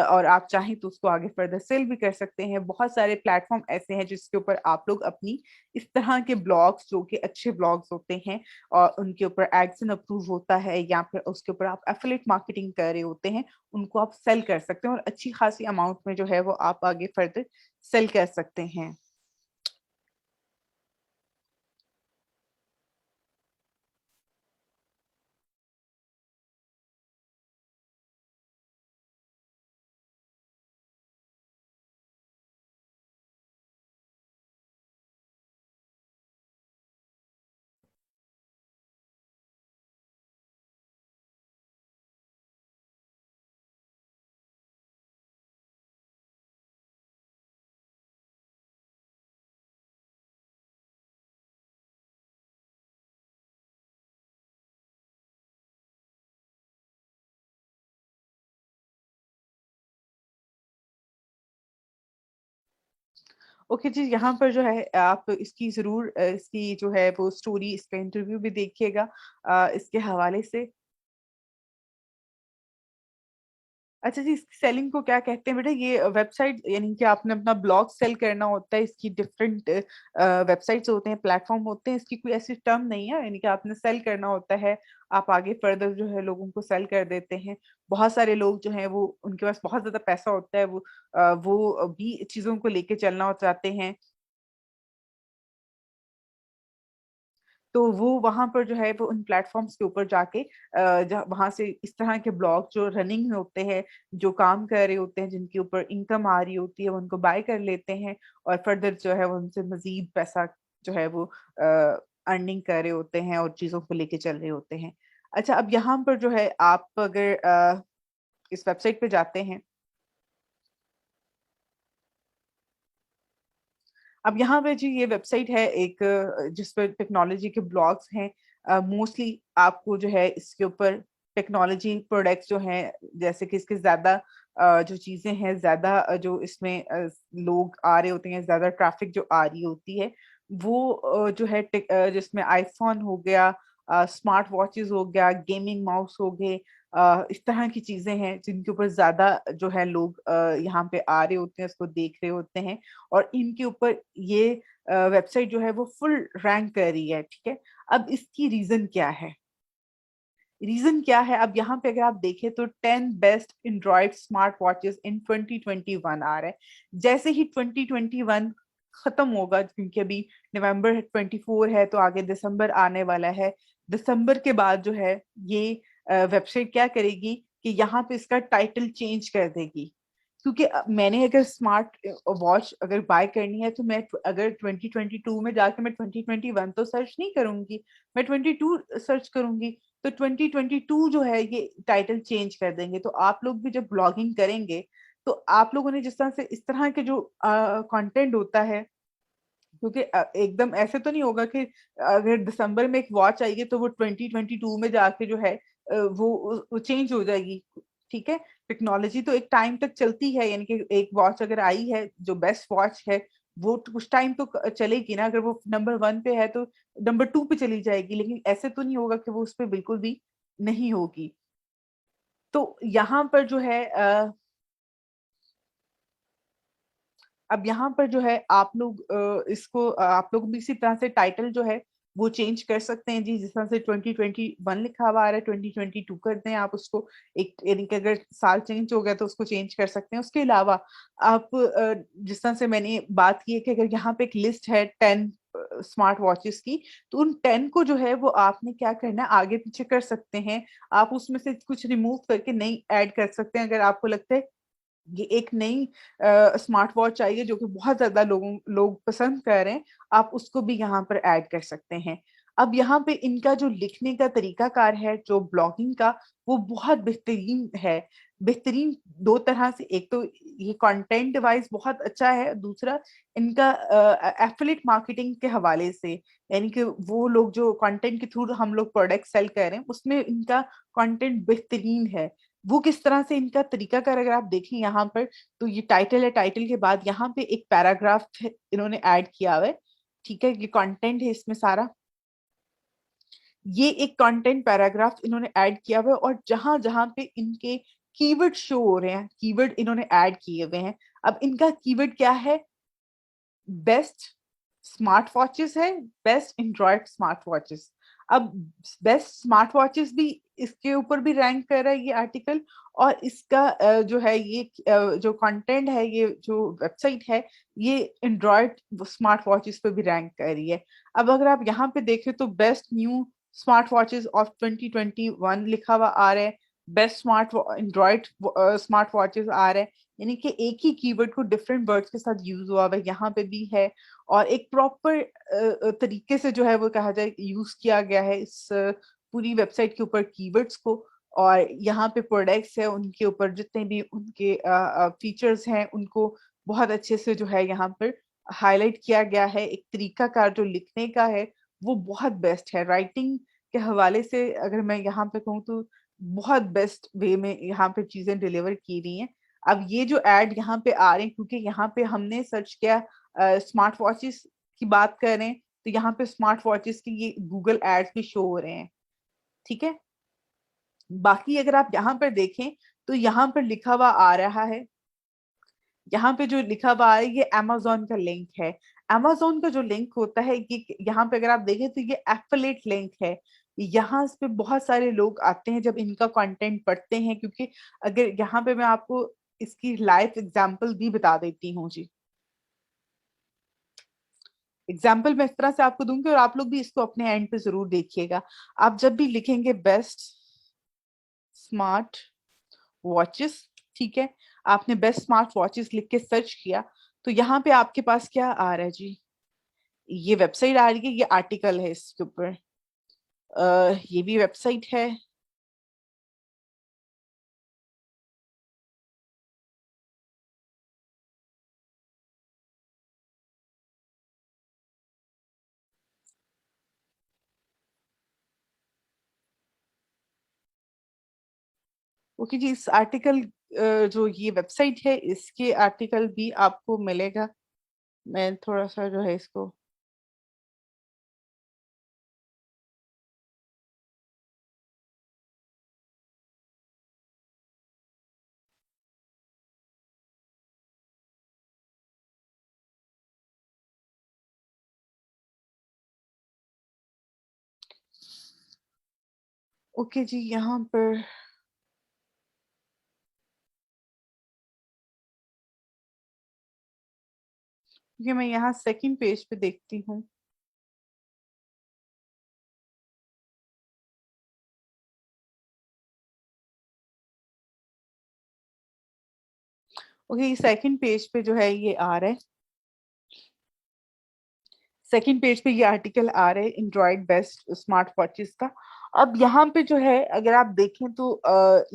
और आप चाहें तो उसको आगे फर्दर सेल भी कर सकते हैं। बहुत सारे प्लेटफ़ॉर्म ऐसे हैं जिसके ऊपर आप लोग अपनी इस तरह के ब्लॉग्स, जो कि अच्छे ब्लॉग्स होते हैं और उनके ऊपर एडसन अप्रूव होता है, या फिर उसके ऊपर आप एफ़िलिएट मार्केटिंग कर रहे होते हैं, उनको आप सेल कर सकते हैं, और अच्छी खासी अमाउंट में जो है वो आप आगे फर्दर सेल कर सकते हैं। ओके जी, यहाँ पर जो है आप इसकी ज़रूर इसकी जो है वो स्टोरी, इसका इंटरव्यू भी देखिएगा इसके हवाले से। अच्छा जी, इसकी सेलिंग को क्या कहते हैं बेटा? ये वेबसाइट, यानी कि आपने अपना ब्लॉग सेल करना होता है, इसकी डिफरेंट वेबसाइट्स होते हैं, प्लेटफ़ॉर्म होते हैं, इसकी कोई ऐसी टर्म नहीं है, यानी कि आपने सेल करना होता है, आप आगे फर्दर जो है लोगों को सेल कर देते हैं। बहुत सारे लोग जो हैं वो, उनके पास बहुत ज़्यादा पैसा होता है, वो भी चीज़ों को लेके चलना चाहते हैं। तो वो वहां पर जो है वो उन प्लेटफॉर्म्स के ऊपर जाके वहां से इस तरह के ब्लॉग जो रनिंग में होते हैं, जो काम कर रहे होते हैं, जिनके ऊपर इनकम आ रही होती है, वो उनको बाय कर लेते हैं और फर्दर जो है वो उनसे मजीद पैसा जो है वो अर्निंग कर रहे होते हैं और चीजों को लेके चल रहे होते हैं। अच्छा, अब यहाँ पर जो है आप अगर इस वेबसाइट पे जाते हैं, अब यहाँ पे जी ये वेबसाइट है एक जिस पर टेक्नोलॉजी के ब्लॉग्स हैं। मोस्टली आपको जो है इसके ऊपर टेक्नोलॉजी प्रोडक्ट्स जो हैं, जैसे कि इसके ज्यादा जो चीजें हैं, ज्यादा जो इसमें लोग आ रहे होते हैं, ज्यादा ट्रैफिक जो आ रही होती है, वो जो है जिसमें आईफोन हो गया, स्मार्ट वॉचेस हो गया, गेमिंग माउस हो गए, इस तरह की चीजें हैं जिनके ऊपर ज्यादा जो है लोग यहाँ पे आ रहे होते हैं, उसको देख रहे होते हैं। और इनके ऊपर ये वेबसाइट जो है वो फुल रैंक कर रही है। ठीक है, अब इसकी रीजन क्या है? रीजन क्या है? अब यहाँ पे अगर आप देखें तो 10 बेस्ट एंड्रॉइड स्मार्ट वॉचेस इन 2021 आ रहा है। जैसे ही 2021 खत्म होगा, क्योंकि अभी नवंबर 24 है तो आगे दिसंबर आने वाला है, दिसंबर के बाद जो है ये वेबसाइट क्या करेगी कि यहाँ पे इसका टाइटल चेंज कर देगी। क्योंकि मैंने अगर स्मार्ट वॉच अगर बाय करनी है तो मैं अगर 2022 में जाके मैं 2021 तो सर्च नहीं करूंगी, मैं 22 सर्च करूंगी। तो 2022 जो है ये टाइटल चेंज कर देंगे। तो आप लोग भी जब ब्लॉगिंग करेंगे तो आप लोगों ने जिस तरह से इस तरह के जो कंटेंट होता है, क्योंकि एकदम ऐसे तो नहीं होगा कि अगर दिसंबर में एक वॉच आएगी तो वो 2022 में जाके जो है वो चेंज हो जाएगी। ठीक है, टेक्नोलॉजी तो एक टाइम तक चलती है, यानी कि एक वॉच अगर आई है जो बेस्ट वॉच है, वो तो कुछ टाइम तो चलेगी ना। अगर वो नंबर 1 पे है तो नंबर 2 पे चली जाएगी, लेकिन ऐसे तो नहीं होगा कि वो उस पर बिल्कुल भी नहीं होगी। तो यहाँ पर जो है अब यहाँ पर जो है आप लोग इसको आप लोग भी इसी तरह से टाइटल जो है वो चेंज कर सकते हैं जी। जिस तरह से 2021 लिखा हुआ आ रहा है, 2022 कर दें आप उसको। एक यानी कि अगर साल चेंज हो गया तो उसको चेंज कर सकते हैं। उसके अलावा आप जिस तरह से मैंने बात की है कि अगर यहाँ पे एक लिस्ट है 10 स्मार्ट वॉचेस की, तो उन 10 को जो है वो आपने क्या करना है, आगे पीछे कर सकते हैं। आप उसमें से कुछ रिमूव करके नई ऐड कर सकते हैं। अगर आपको लगता है ये एक नई स्मार्ट वॉच चाहिए जो कि बहुत ज्यादा लोग पसंद कर रहे हैं, आप उसको भी यहाँ पर ऐड कर सकते हैं। अब यहाँ पे इनका जो लिखने का तरीकाकार है, जो ब्लॉगिंग का, वो बहुत बेहतरीन है। बेहतरीन दो तरह से, एक तो ये कंटेंट वाइज बहुत अच्छा है, दूसरा इनका एफिलिएट मार्केटिंग के हवाले से, यानी कि वो लोग जो कंटेंट के थ्रू हम लोग प्रोडक्ट सेल कर रहे हैं उसमें इनका कंटेंट बेहतरीन है। वो किस तरह से इनका तरीकाकार अगर आप देखें यहाँ पर, तो ये टाइटल है, टाइटल के बाद यहाँ पे एक पैराग्राफ इन्होंने ऐड किया हुआ है। ठीक है, ये कंटेंट है इसमें सारा, ये एक कंटेंट पैराग्राफ इन्होंने ऐड किया हुआ है। और जहां जहां पे इनके कीवर्ड शो हो रहे हैं, कीवर्ड इन्होंने ऐड किए हुए हैं। अब इनका कीवर्ड क्या है? बेस्ट स्मार्ट वॉचेस है, बेस्ट एंड्रॉयड स्मार्ट वॉचेस। अब बेस्ट स्मार्ट वॉचेस भी इसके ऊपर भी रैंक कर रहा है ये आर्टिकल। और इसका जो है ये जो कंटेंट है, ये जो वेबसाइट है, ये एंड्रॉयड स्मार्ट वॉचेस पे भी रैंक कर रही है। अब अगर आप यहाँ पे देखें तो best new smart watches of 2021 लिखा हुआ आ रहा है, best smart android smart watches आ रहे हैं। यानी कि एक ही कीवर्ड को डिफरेंट वर्ड्स के साथ यूज हुआ है, यहाँ पे भी है। और एक प्रॉपर तरीके से जो है वो कहा जाए यूज किया गया है इस पूरी वेबसाइट के ऊपर कीवर्ड्स को। और यहाँ पे प्रोडक्ट्स है, उनके ऊपर जितने भी उनके फीचर्स हैं उनको बहुत अच्छे से जो है यहाँ पर हाईलाइट किया गया है। एक तरीका कार जो लिखने का है वो बहुत बेस्ट है। राइटिंग के हवाले से अगर मैं यहाँ पे कहूँ तो बहुत बेस्ट वे में यहाँ पे चीजें डिलीवर की रही हैं। अब ये जो एड यहाँ पे आ रहे हैं, क्योंकि यहाँ पे हमने सर्च किया स्मार्ट वॉचेस की बात कर रहे हैं, तो यहाँ पे स्मार्ट वॉचेस की ये गूगल एड्स भी शो हो रहे हैं। ठीक है, बाकी अगर आप यहाँ पर देखें तो यहाँ पर लिखा हुआ आ रहा है, यहाँ पे जो लिखा हुआ है ये amazon का लिंक है। amazon का जो लिंक होता है ये यहाँ पे अगर आप देखें तो ये एफिलिएट लिंक है। यहाँ इस पे बहुत सारे लोग आते हैं जब इनका कंटेंट पढ़ते हैं। क्योंकि अगर यहाँ पे मैं आपको इसकी लाइव एग्जांपल भी बता देती हूँ जी। एग्जाम्पल मैं इस तरह से आपको दूंगी और आप लोग भी इसको अपने एंड पे जरूर देखिएगा। आप जब भी लिखेंगे बेस्ट स्मार्ट वॉचेस, ठीक है, आपने बेस्ट स्मार्ट वॉचेस लिख के सर्च किया, तो यहाँ पे आपके पास क्या आ रहा है जी, ये वेबसाइट आ रही है, ये आर्टिकल है इसके ऊपर, ये भी वेबसाइट है। ओके जी, इस आर्टिकल जो ये वेबसाइट है इसके आर्टिकल भी आपको मिलेगा। मैं थोड़ा सा जो है इसको, ओके जी, यहाँ पर ये मैं यहाँ सेकंड पेज पे देखती हूँ। ओके, सेकंड पेज पे जो है ये आ रहा है, सेकंड पेज पे ये आर्टिकल आ रहा है एंड्रॉइड बेस्ट स्मार्ट वॉचेस का। अब यहाँ पे जो है अगर आप देखें तो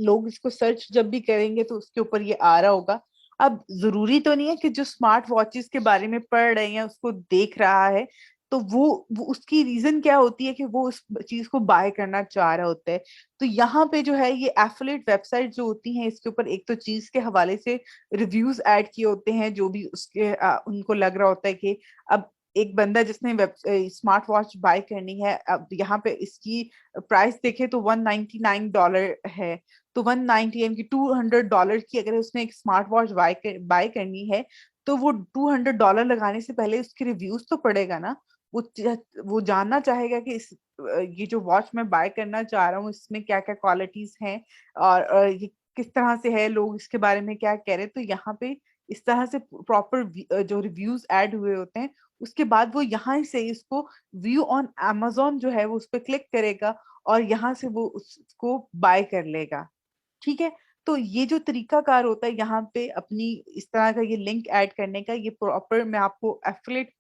लोग इसको सर्च जब भी करेंगे तो उसके ऊपर ये आ रहा होगा। अब जरूरी तो नहीं है कि जो स्मार्ट वॉचेस के बारे में पढ़ रहे हैं उसको देख रहा है तो वो उसकी रीजन क्या होती है कि वो उस चीज को बाय करना चाह रहा होता है। तो यहाँ पे जो है ये एफिलिएट वेबसाइट जो होती हैं इसके ऊपर एक तो चीज के हवाले से रिव्यूज ऐड किए होते हैं, जो भी उसके उनको लग रहा होता है कि अब एक बंदा जिसने वेब स्मार्ट वॉच बाय करनी है, अब यहाँ पे इसकी प्राइस देखे तो $199 है। तो 190 की $200 की अगर उसने एक स्मार्ट वॉच बाय करनी है तो वो $200 लगाने से पहले उसके रिव्यूज तो पड़ेगा ना। वो वो जानना चाहेगा कि ये जो वॉच मैं बाय करना चाह रहा हूँ इसमें क्या क्या क्वालिटीज हैं और ये किस तरह से है, लोग इसके बारे में क्या कह रहे हैं। तो यहाँ पे इस तरह से प्रॉपर जो रिव्यूज ऐड हुए होते हैं उसके बाद वो यहाँ से इसको व्यू ऑन amazon जो है वो उस पर क्लिक करेगा और यहाँ से वो उसको बाय कर लेगा। ठीक है, तो ये जो तरीकाकार होता है यहाँ पे अपनी इस तरह का ये लिंक ऐड करने का, ये प्रॉपर मैं आपको एफिलिएट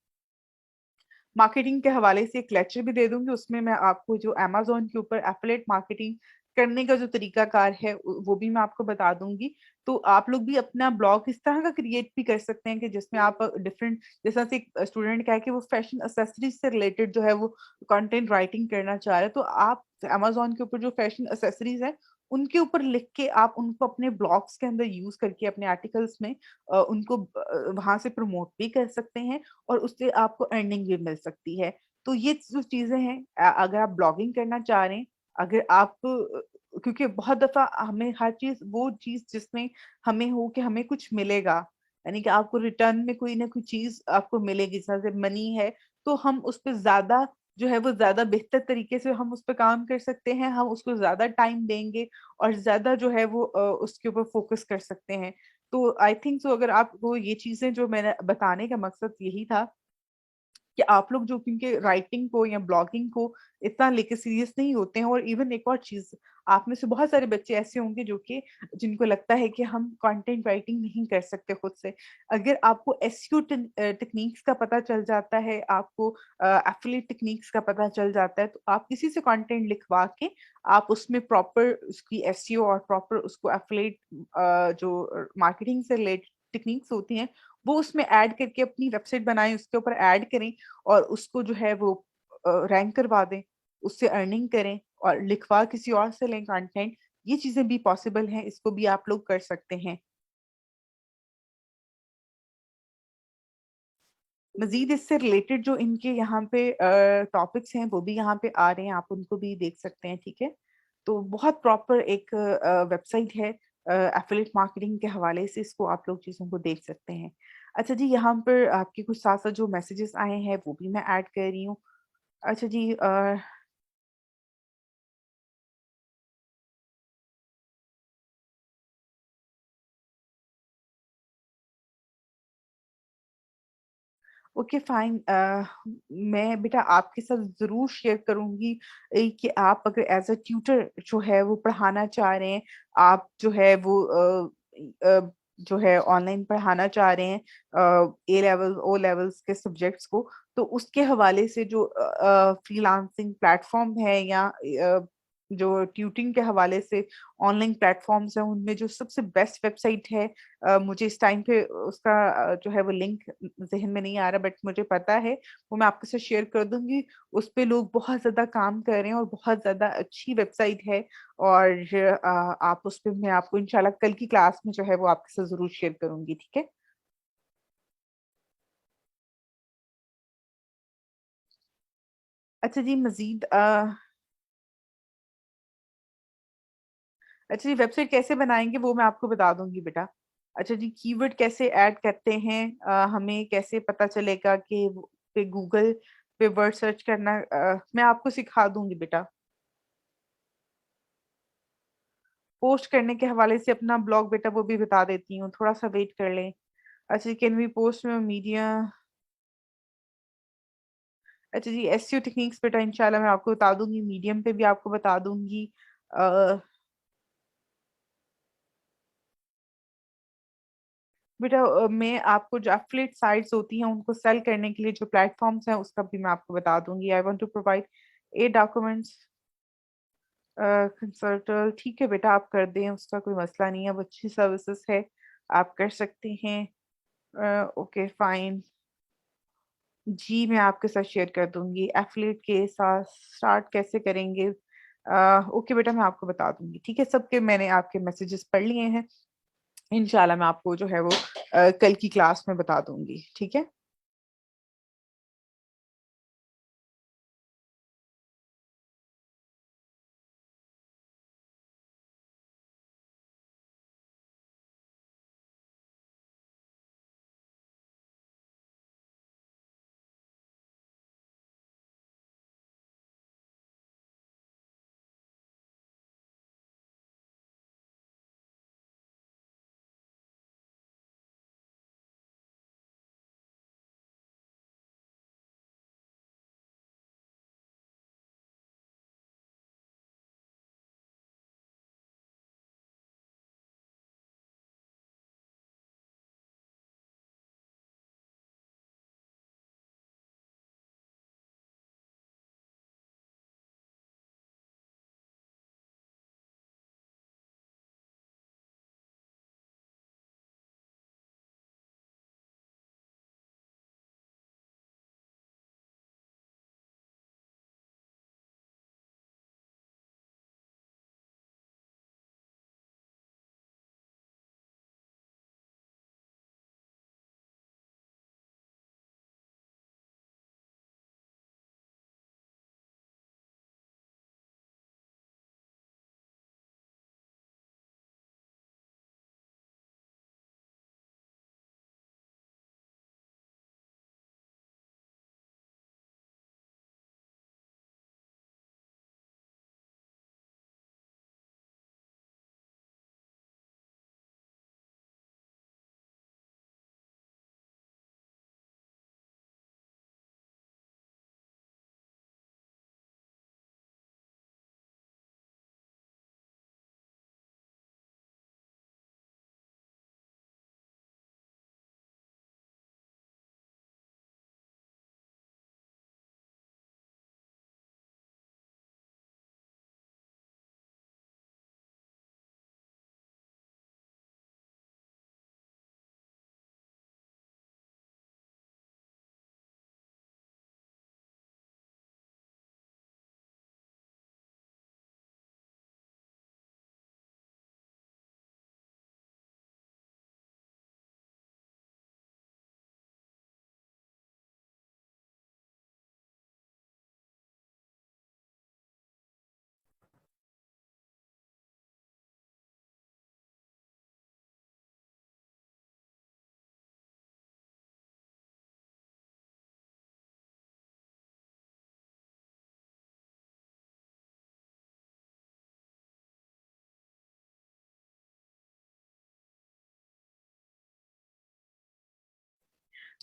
मार्केटिंग के हवाले से एक लेक्चर भी दे दूंगी, उसमें मैं आपको जो अमेजोन के ऊपर एफिलिएट मार्केटिंग करने का जो तरीकाकार है वो भी मैं आपको बता दूंगी। तो आप लोग भी अपना ब्लॉग इस तरह का क्रिएट भी कर सकते हैं कि जिसमें आप डिफरेंट, जैसा से एक स्टूडेंट का है कि वो फैशन एक्सेसरीज से रिलेटेड जो है वो कंटेंट राइटिंग करना चाह रहे हैं, तो आप अमेजोन के ऊपर जो फैशन एक्सेसरीज है उनके ऊपर लिख के आप उनको अपने ब्लॉग्स के अंदर यूज करके अपने आर्टिकल्स में उनको वहां से प्रमोट भी कर सकते हैं और उससे आपको अर्निंग भी मिल सकती है। तो ये जो चीजें हैं, अगर आप ब्लॉगिंग करना चाह रहे हैं, अगर आप क्योंकि बहुत दफा हमें हर चीज वो चीज जिसमें हमें हो कि हमें कुछ मिलेगा, यानी कि आपको रिटर्न में कोई ना कोई चीज आपको मिलेगी जैसे मनी है, तो हम उस पर ज्यादा जो है वो ज्यादा बेहतर तरीके से हम उस पर काम कर सकते हैं, हम उसको ज्यादा टाइम देंगे और ज्यादा जो है वो उसके ऊपर फोकस कर सकते हैं। तो आई थिंक सो अगर आपको ये चीजें जो मैंने बताने का मकसद यही था कि आप लोग जो क्योंकि राइटिंग को या ब्लॉगिंग को इतना लेके सीरियस नहीं होते हैं, और इवन एक और चीज, आप में से बहुत सारे बच्चे ऐसे होंगे जो कि जिनको लगता है कि हम कंटेंट राइटिंग नहीं कर सकते खुद से। अगर आपको एसईओ टेक्निक्स का पता चल जाता है, आपको एफिलिएट टेक्निक्स का पता चल जाता है, तो आप किसी से कंटेंट लिखवा के आप उसमें प्रॉपर उसकी एसईओ और प्रॉपर उसको एफिलिएट जो मार्केटिंग से रिलेटेड टेक्निक्स होती हैं वो उसमें ऐड करके अपनी वेबसाइट बनाएं, उसके ऊपर ऐड करें और उसको जो है वो रैंक करवा दें, उससे अर्निंग करें और लिखवा किसी और से लें कंटेंट। ये चीजें भी पॉसिबल हैं, इसको भी आप लोग कर सकते हैं। मजीद इससे रिलेटेड जो इनके यहाँ पे टॉपिक्स हैं वो भी यहाँ पे आ रहे हैं, आप उनको भी देख सकते हैं। ठीक है, तो बहुत प्रॉपर एक वेबसाइट है एफिलिएट मार्केटिंग के हवाले से, इसको आप लोग चीज़ों को देख सकते हैं। अच्छा जी, यहाँ पर आपके कुछ साथ साथ जो मैसेजेस आए हैं वो भी मैं ऐड कर रही हूँ। अच्छा जी, ओके फाइन। मैं बेटा आपके साथ जरूर शेयर करूंगी कि आप अगर एज अ ट्यूटर जो है वो पढ़ाना चाह रहे हैं, आप जो है वो जो है ऑनलाइन पढ़ाना चाह रहे हैं ए लेवल ओ लेवल्स के सब्जेक्ट्स को, तो उसके हवाले से जो फ्रीलांसिंग प्लेटफॉर्म है या जो ट्यूटिंग के हवाले से ऑनलाइन प्लेटफॉर्म्स हैं, उनमें जो सबसे बेस्ट वेबसाइट है, मुझे इस टाइम पे उसका जो है वो लिंक जहन में नहीं आ रहा, बट मुझे पता है, वो मैं आपके साथ शेयर कर दूंगी। उस पे लोग बहुत ज्यादा काम कर रहे हैं और बहुत ज्यादा अच्छी वेबसाइट है। और आप उस पे, मैं आपको इंशाल्लाह कल की क्लास में जो है वो आपके साथ जरूर शेयर करूंगी, ठीक है। अच्छा जी, मजीद अच्छा जी, वेबसाइट कैसे बनाएंगे वो मैं आपको बता दूंगी बेटा। अच्छा जी, कीवर्ड कैसे ऐड करते हैं, हमें कैसे पता चलेगा कि पे गूगल पे वर्ड सर्च करना, मैं आपको सिखा दूंगी बेटा। पोस्ट करने के हवाले से अपना ब्लॉग बेटा वो भी बता देती हूँ, थोड़ा सा वेट कर लें। अच्छा, कैन वी पोस्ट में मीडिया। अच्छा जी, एसईओ टेक्निक्स बेटा इंशाल्लाह मैं आपको बता दूंगी, मीडियम पे भी आपको बता दूंगी। अ, बेटा मैं आपको जो एफिलिएट साइट्स होती हैं उनको सेल करने के लिए जो प्लेटफॉर्म्स हैं उसका भी मैं आपको बता दूंगी। I want to provide a documents consult, ठीक है बेटा, आप कर दें, उसका कोई मसला नहीं है, वो अच्छी सर्विसेज है, आप कर सकते हैं। ओके फाइन जी, मैं आपके साथ शेयर कर दूंगी एफिलिएट के साथ स्टार्ट कैसे करेंगे। ओके बेटा, मैं आपको बता दूंगी, ठीक है। सबके मैंने आपके मैसेजेस पढ़ लिए हैं, इंशाल्लाह मैं आपको जो है वो कल की क्लास में बता दूंगी, ठीक है।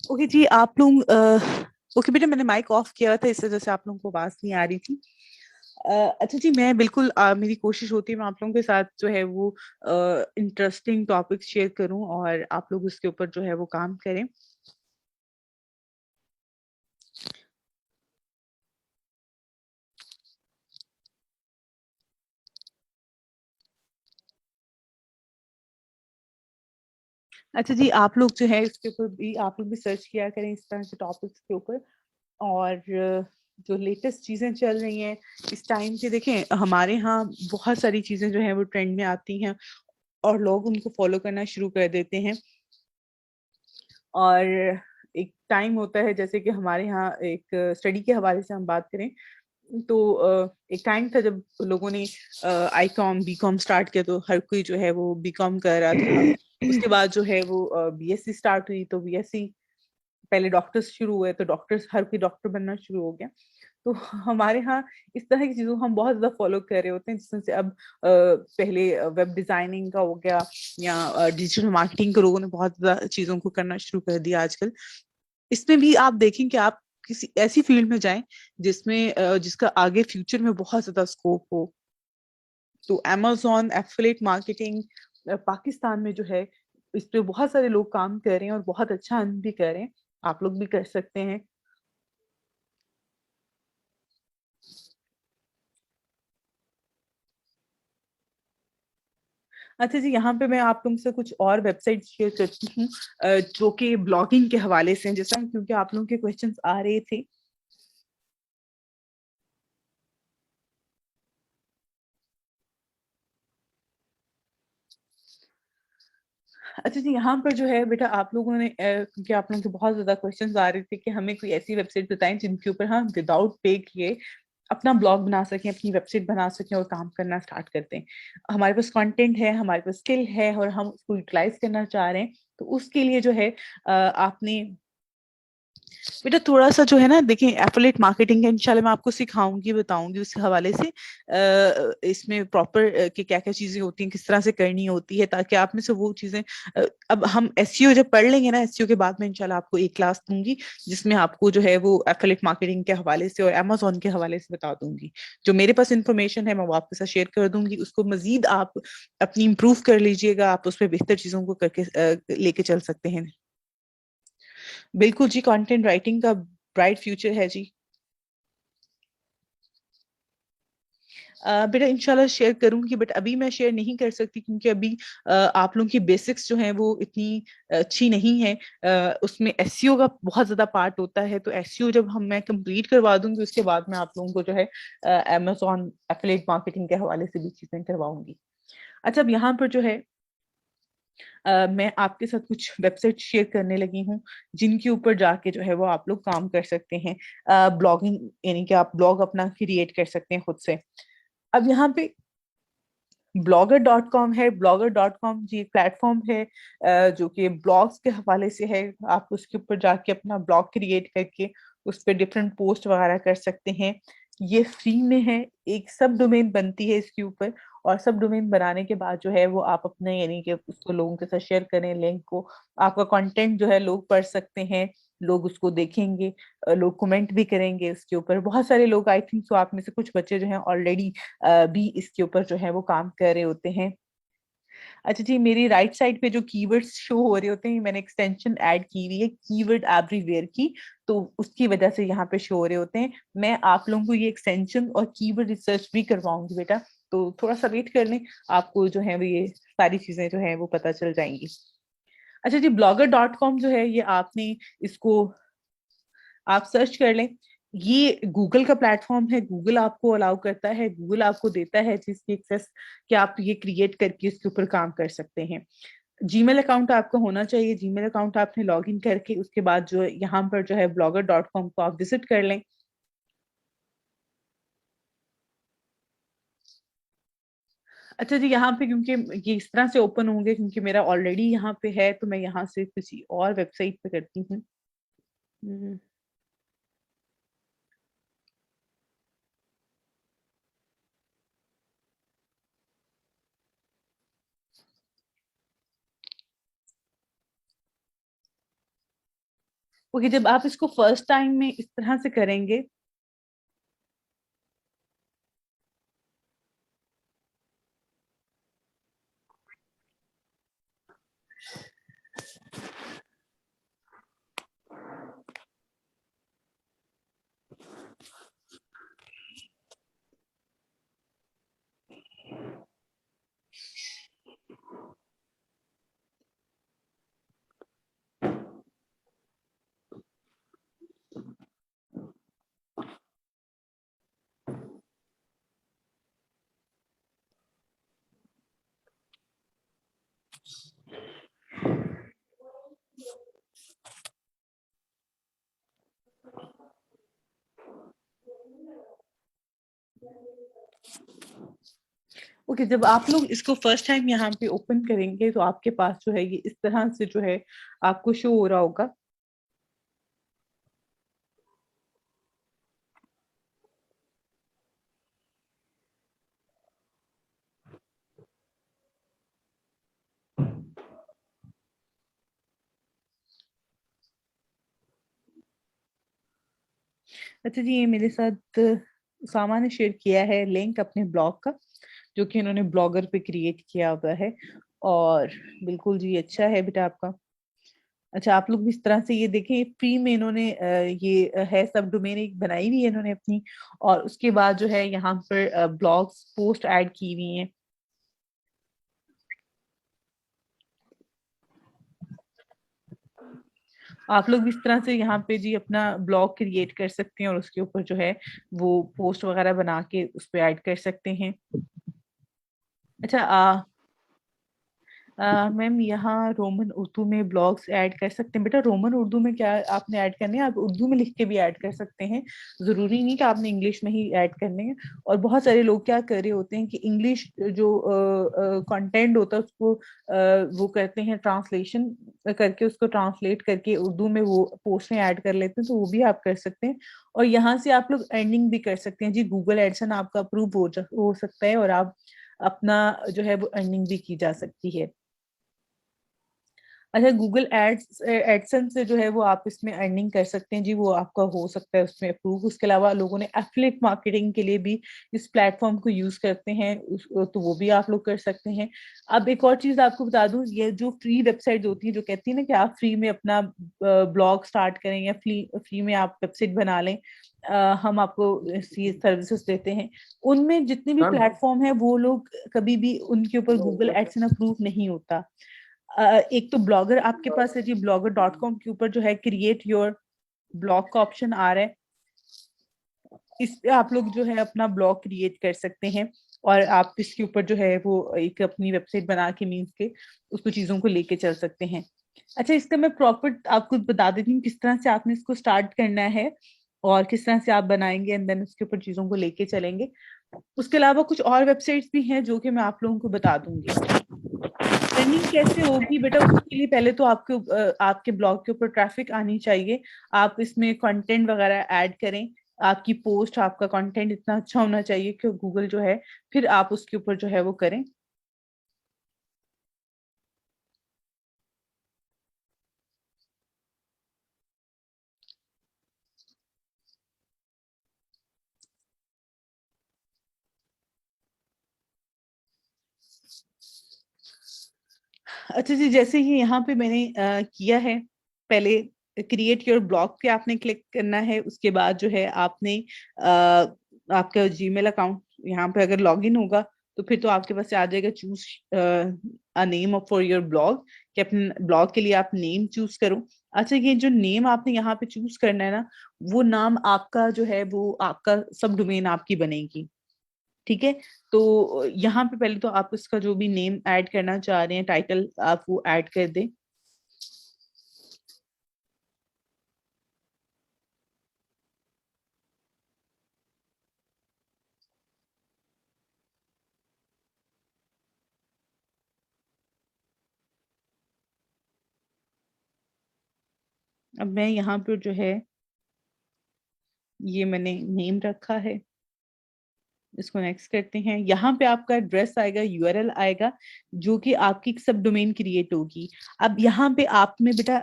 ओके जी, आप लोग ओके बेटा, मैंने माइक ऑफ किया था, इस वजह से आप लोगों को आवाज नहीं आ रही थी। अच्छा जी, मैं बिल्कुल मेरी कोशिश होती है मैं आप लोगों के साथ जो है वो इंटरेस्टिंग टॉपिक शेयर करूं और आप लोग उसके ऊपर जो है वो काम करें। अच्छा जी, आप लोग जो है इसके ऊपर भी आप लोग भी सर्च किया करें इस तरह के टॉपिक्स के ऊपर। और जो लेटेस्ट चीजें चल रही हैं इस टाइम के, देखें हमारे यहाँ बहुत सारी चीजें जो है वो ट्रेंड में आती हैं और लोग उनको फॉलो करना शुरू कर देते हैं। और एक टाइम होता है, जैसे कि हमारे यहाँ एक स्टडी के हवाले से हम बात करें तो एक टाइम था जब लोगों ने I com B com start किया, तो हर कोई जो है वो बी कॉम कर रहा था। उसके बाद जो है वो बीएससी स्टार्ट हुई, तो बीएससी पहले डॉक्टर्स शुरू हुए, तो डॉक्टर्स हर कोई डॉक्टर बनना शुरू हो गया। तो हमारे यहाँ इस तरह की चीजों को हम बहुत ज्यादा फॉलो कर रहे होते हैं, जिसमें से अब पहले वेब डिजाइनिंग का हो गया या डिजिटल मार्केटिंग के लोगों ने बहुत ज्यादा चीजों को करना शुरू कर दिया आजकल। इसमें भी आप देखें कि आप किसी ऐसी फील्ड में जाएं जिसमें जिसका आगे फ्यूचर में बहुत ज्यादा स्कोप हो। तो amazon एफिलिएट मार्केटिंग पाकिस्तान में जो है इस पे बहुत सारे लोग काम कर रहे हैं और बहुत अच्छा अर्न भी कर रहे हैं। आप लोग भी कर सकते हैं। अच्छा जी, यहाँ पे मैं आप लोगों से कुछ और वेबसाइट शेयर करती हूँ जो कि ब्लॉगिंग के हवाले से हैं, जैसा क्योंकि आप लोगों के क्वेश्चंस आ रहे थे। अच्छा जी, यहाँ पर जो है बेटा आप लोगों ने क्योंकि आप लोगों के बहुत ज्यादा क्वेश्चंस आ रहे थे कि हमें कोई ऐसी वेबसाइट बताएं जिनके ऊपर हम विदाउट पे किए अपना ब्लॉग बना सकें, अपनी वेबसाइट बना सकें और काम करना स्टार्ट करते हैं। हमारे पास कंटेंट है, हमारे पास स्किल है और हम उसको यूटिलाइज करना चाह रहे हैं। तो उसके लिए जो है आपने बेटा थोड़ा सा जो है ना, देखिए एफिलिएट मार्केटिंग है, इंशाल्लाह मैं आपको सिखाऊंगी बताऊंगी उस हवाले से इसमें प्रॉपर कि क्या क्या चीजें होती हैं, किस तरह से करनी होती है, ताकि आप में से वो चीजें अब हम एसईओ जब पढ़ लेंगे ना, एसईओ के बाद मैं इंशाल्लाह आपको एक क्लास दूंगी जिसमें आपको जो है वो एफिलिएट मार्केटिंग के हवाले से और अमेजोन के हवाले से बता दूंगी। जो मेरे पास इंफॉर्मेशन है मैं वो आपके साथ शेयर कर दूंगी, उसको मजीद आप अपनी इम्प्रूव कर लीजिएगा, आप उस पर बेहतर चीजों को करके लेके चल सकते हैं। बिल्कुल जी, कंटेंट राइटिंग का ब्राइट फ्यूचर है जी। बेटा इंशाल्लाह शेयर करूंगी, बट अभी मैं शेयर नहीं कर सकती क्योंकि अभी आप लोगों की बेसिक्स जो हैं वो इतनी अच्छी नहीं है। उसमें एसईओ का बहुत ज्यादा पार्ट होता है, तो एसईओ जब हम मैं कंप्लीट करवा दूंगी उसके बाद मैं आप लोगों को जो है अमेजोन एफिलिएट मार्केटिंग के हवाले से भी चीजें करवाऊंगी। अच्छा, अब यहाँ पर जो है मैं आपके साथ कुछ वेबसाइट शेयर करने लगी हूँ जिनके ऊपर जाके जो है वो आप लोग काम कर सकते हैं। ब्लॉगिंग यानी कि आप ब्लॉग अपना क्रिएट कर सकते हैं खुद से। अब यहाँ पे blogger.com है। blogger.com जी एक प्लेटफॉर्म है जो कि ब्लॉग्स के हवाले से है। आप उसके ऊपर जाके अपना ब्लॉग क्रिएट करके उस पर डिफरेंट पोस्ट वगैरह कर सकते हैं। ये फ्री में है। एक सब डोमेन बनती है इसके ऊपर, और सब डोमेन बनाने के बाद जो है वो आप अपने यानी कि उसको लोगों के साथ शेयर करें लिंक को। आपका कंटेंट जो है लोग पढ़ सकते हैं, लोग उसको देखेंगे, लोग कमेंट भी करेंगे इसके ऊपर। बहुत सारे लोग, आई थिंक सो आप में से कुछ बच्चे जो हैं ऑलरेडी भी इसके ऊपर जो है वो काम कर रहे होते हैं। अच्छा जी, मेरी राइट साइड पे जो कीवर्ड्स शो हो रहे होते हैं, मैंने एक्सटेंशन ऐड की हुई है कीवर्ड एवरीवेयर की, तो उसकी वजह से यहाँ पे शो हो रहे होते हैं। मैं आप लोगों को ये एक्सटेंशन और कीवर्ड रिसर्च भी करवाऊंगी बेटा, तो थोड़ा सा वेट कर लें, आपको जो है वो ये सारी चीजें जो है वो पता चल जाएंगी। अच्छा जी, blogger.com जो है ये आपने इसको आप सर्च कर लें। ये गूगल का प्लेटफॉर्म है, गूगल आपको अलाउ करता है, गूगल आपको देता है जिसकी एक्सेस कि आप ये क्रिएट करके इसके ऊपर काम कर सकते हैं। जीमेल अकाउंट आपका होना चाहिए। जीमेल अकाउंट आपने लॉग इन करके उसके बाद जो यहाँ पर जो है blogger.com को आप विजिट कर लें। अच्छा जी, यहाँ पे क्योंकि ये इस तरह से ओपन होंगे क्योंकि मेरा ऑलरेडी यहाँ पे है, तो मैं यहाँ से किसी और वेबसाइट पे करती हूँ। हम्म, ओके, जब आप इसको फर्स्ट टाइम में इस तरह से करेंगे, ओके, जब आप लोग इसको फर्स्ट टाइम यहाँ पे ओपन करेंगे तो आपके पास जो है ये इस तरह से जो है आपको शो हो रहा होगा। अच्छा जी, ये मेरे साथ उसामा ने शेयर किया है लिंक अपने ब्लॉग का, जो कि इन्होंने ब्लॉगर पे क्रिएट किया हुआ है। और बिल्कुल जी अच्छा है बेटा आपका। अच्छा, आप लोग भी इस तरह से ये देखें, फ्री में इन्होंने ये है सब डोमेन एक बनाई हुई है इन्होंने अपनी, और उसके बाद जो है यहाँ पर ब्लॉग्स पोस्ट ऐड की हुई हैं। आप लोग भी इस तरह से यहाँ पे जी अपना ब्लॉग क्रिएट कर सकते हैं और उसके ऊपर जो है वो पोस्ट वगैरह बना के उस पर ऐड कर सकते हैं। अच्छा, मैम यहाँ रोमन उर्दू में ब्लॉग्स ऐड कर सकते हैं बेटा। रोमन उर्दू में क्या आपने ऐड करने हैं, आप उर्दू में लिख के भी ऐड कर सकते हैं, जरूरी नहीं कि आपने इंग्लिश में ही ऐड करने हैं। और बहुत सारे लोग क्या कर रहे होते हैं कि इंग्लिश जो कंटेंट होता है उसको वो करते हैं ट्रांसलेशन करके, उसको ट्रांसलेट करके उर्दू में वो पोस्ट में ऐड कर लेते हैं, तो वो भी आप कर सकते हैं। और यहाँ से आप लोग अर्निंग भी कर सकते हैं जी, गूगल एडसन आपका अप्रूव हो सकता है और आप अपना जो है वो अर्निंग भी की जा सकती है। अच्छा, गूगल एड्स एडसेंस से जो है वो आप इसमें अर्निंग कर सकते हैं जी, वो आपका हो सकता है उसमें अप्रूव। उसके अलावा लोगों ने एफिलिएट मार्केटिंग के लिए भी इस प्लेटफॉर्म को यूज करते हैं, तो वो भी आप लोग कर सकते हैं। अब एक और चीज आपको बता दूं, ये जो फ्री वेबसाइट होती है जो कहती है ना कि आप फ्री में अपना ब्लॉग स्टार्ट करें या फ्री फ्री में आप वेबसाइट बना लें, हम आपको सर्विसेज देते हैं। उनमें जितने भी प्लेटफॉर्म है वो लोग कभी भी उनके ऊपर गूगल एडसेंस अप्रूव नहीं होता। एक तो ब्लॉगर आपके पास है जी, blogger.com के ऊपर जो है क्रिएट योर ब्लॉग का ऑप्शन आ रहा है, इस पे आप लोग जो है अपना ब्लॉग क्रिएट कर सकते हैं और आप इसके ऊपर जो है वो एक अपनी वेबसाइट बना के मीन्स के उसको चीजों को लेके चल सकते हैं। अच्छा, इसका मैं प्रॉपर आपको बता देती हूँ किस तरह से आपने इसको स्टार्ट करना है और किस तरह से आप बनाएंगे एंड देन उसके ऊपर चीजों को लेके चलेंगे। उसके अलावा कुछ और वेबसाइट्स भी हैं जो कि मैं आप लोगों को बता दूंगी। रनिंग कैसे होगी बेटा, उसके लिए पहले तो आपके आपके ब्लॉग के ऊपर ट्रैफिक आनी चाहिए। आप इसमें कंटेंट वगैरह ऐड करें, आपकी पोस्ट आपका कंटेंट इतना अच्छा होना चाहिए कि गूगल जो है फिर आप उसके ऊपर जो है वो करें। अच्छा जी, जैसे ही यहाँ पे मैंने किया है, पहले क्रिएट योर ब्लॉग पे आपने क्लिक करना है। उसके बाद जो है आपने आपका जीमेल अकाउंट यहाँ पे अगर लॉगिन होगा तो फिर तो आपके पास आ जाएगा choose a name for your blog, कि अपने ब्लॉग के लिए आप नेम चूज करो। अच्छा, ये जो नेम आपने यहाँ पे चूज करना है ना, वो नाम आपका जो है वो आपका सब डोमेन आपकी बनेगी। ठीक है, तो यहाँ पे पहले तो आप उसका जो भी नेम ऐड करना चाह रहे हैं, टाइटल, आप वो ऐड कर दें। अब मैं यहाँ पे जो है ये मैंने नेम रखा है, इसको नेक्स्ट करते हैं। यहाँ पे आपका एड्रेस आएगा, यूआरएल आएगा, जो कि आपकी सब डोमेन क्रिएट होगी। अब यहाँ पे आप में बेटा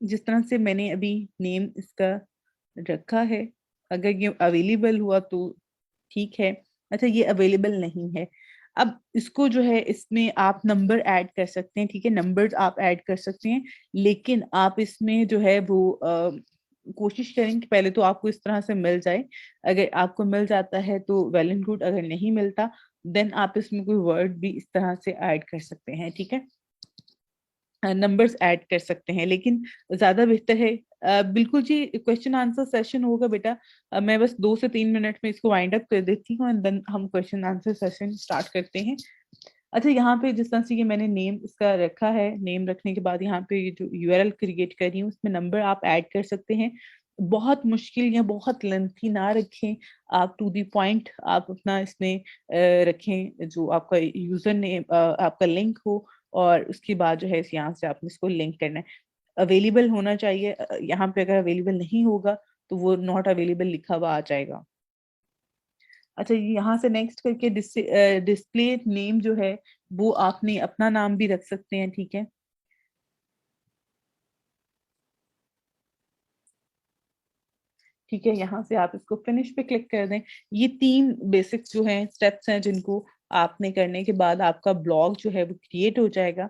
जिस तरह से मैंने अभी नेम इसका रखा है, अगर ये अवेलेबल हुआ तो ठीक है। अच्छा, ये अवेलेबल नहीं है। अब इसको जो है इसमें आप नंबर ऐड कर सकते हैं, ठीक है, नंबर्स आप ऐड कर सकते हैं, लेकिन आप इसमें जो है वो कोशिश करें कि पहले तो आपको इस तरह से मिल जाए। अगर आपको मिल जाता है तो वेल एंड गुड, अगर नहीं मिलता देन आप इसमें कोई वर्ड भी इस तरह से ऐड कर सकते हैं, ठीक है, नंबर्स ऐड कर सकते हैं, लेकिन ज्यादा बेहतर है बिल्कुल जी क्वेश्चन आंसर सेशन होगा बेटा। मैं बस 2 से 3 मिनट में इसको वाइंड अप कर देती हूँ एंड देन हम क्वेश्चन आंसर सेशन स्टार्ट करते हैं। अच्छा, यहाँ पे जिस तरह से ये मैंने नेम इसका रखा है, नेम रखने के बाद यहाँ पे ये जो यूआरएल क्रिएट कर रही हूँ उसमें नंबर आप ऐड कर सकते हैं। बहुत मुश्किल या बहुत लेंथी ना रखें, आप टू दी पॉइंट आप अपना इसमें रखें, जो आपका यूजर नेम आपका लिंक हो, और उसके बाद जो है इस यहाँ से आपने इसको लिंक करना है। अवेलेबल होना चाहिए, यहाँ पे अगर अवेलेबल नहीं होगा तो वो नॉट अवेलेबल लिखा हुआ आ जाएगा। अच्छा, यहाँ से नेक्स्ट करके डिस्प्ले नेम जो है वो आपने अपना नाम भी रख सकते हैं, ठीक है। ठीक है, यहाँ से आप इसको फिनिश पे क्लिक कर दें। ये 3 बेसिक्स जो हैं स्टेप्स हैं जिनको आपने करने के बाद आपका ब्लॉग जो है वो क्रिएट हो जाएगा।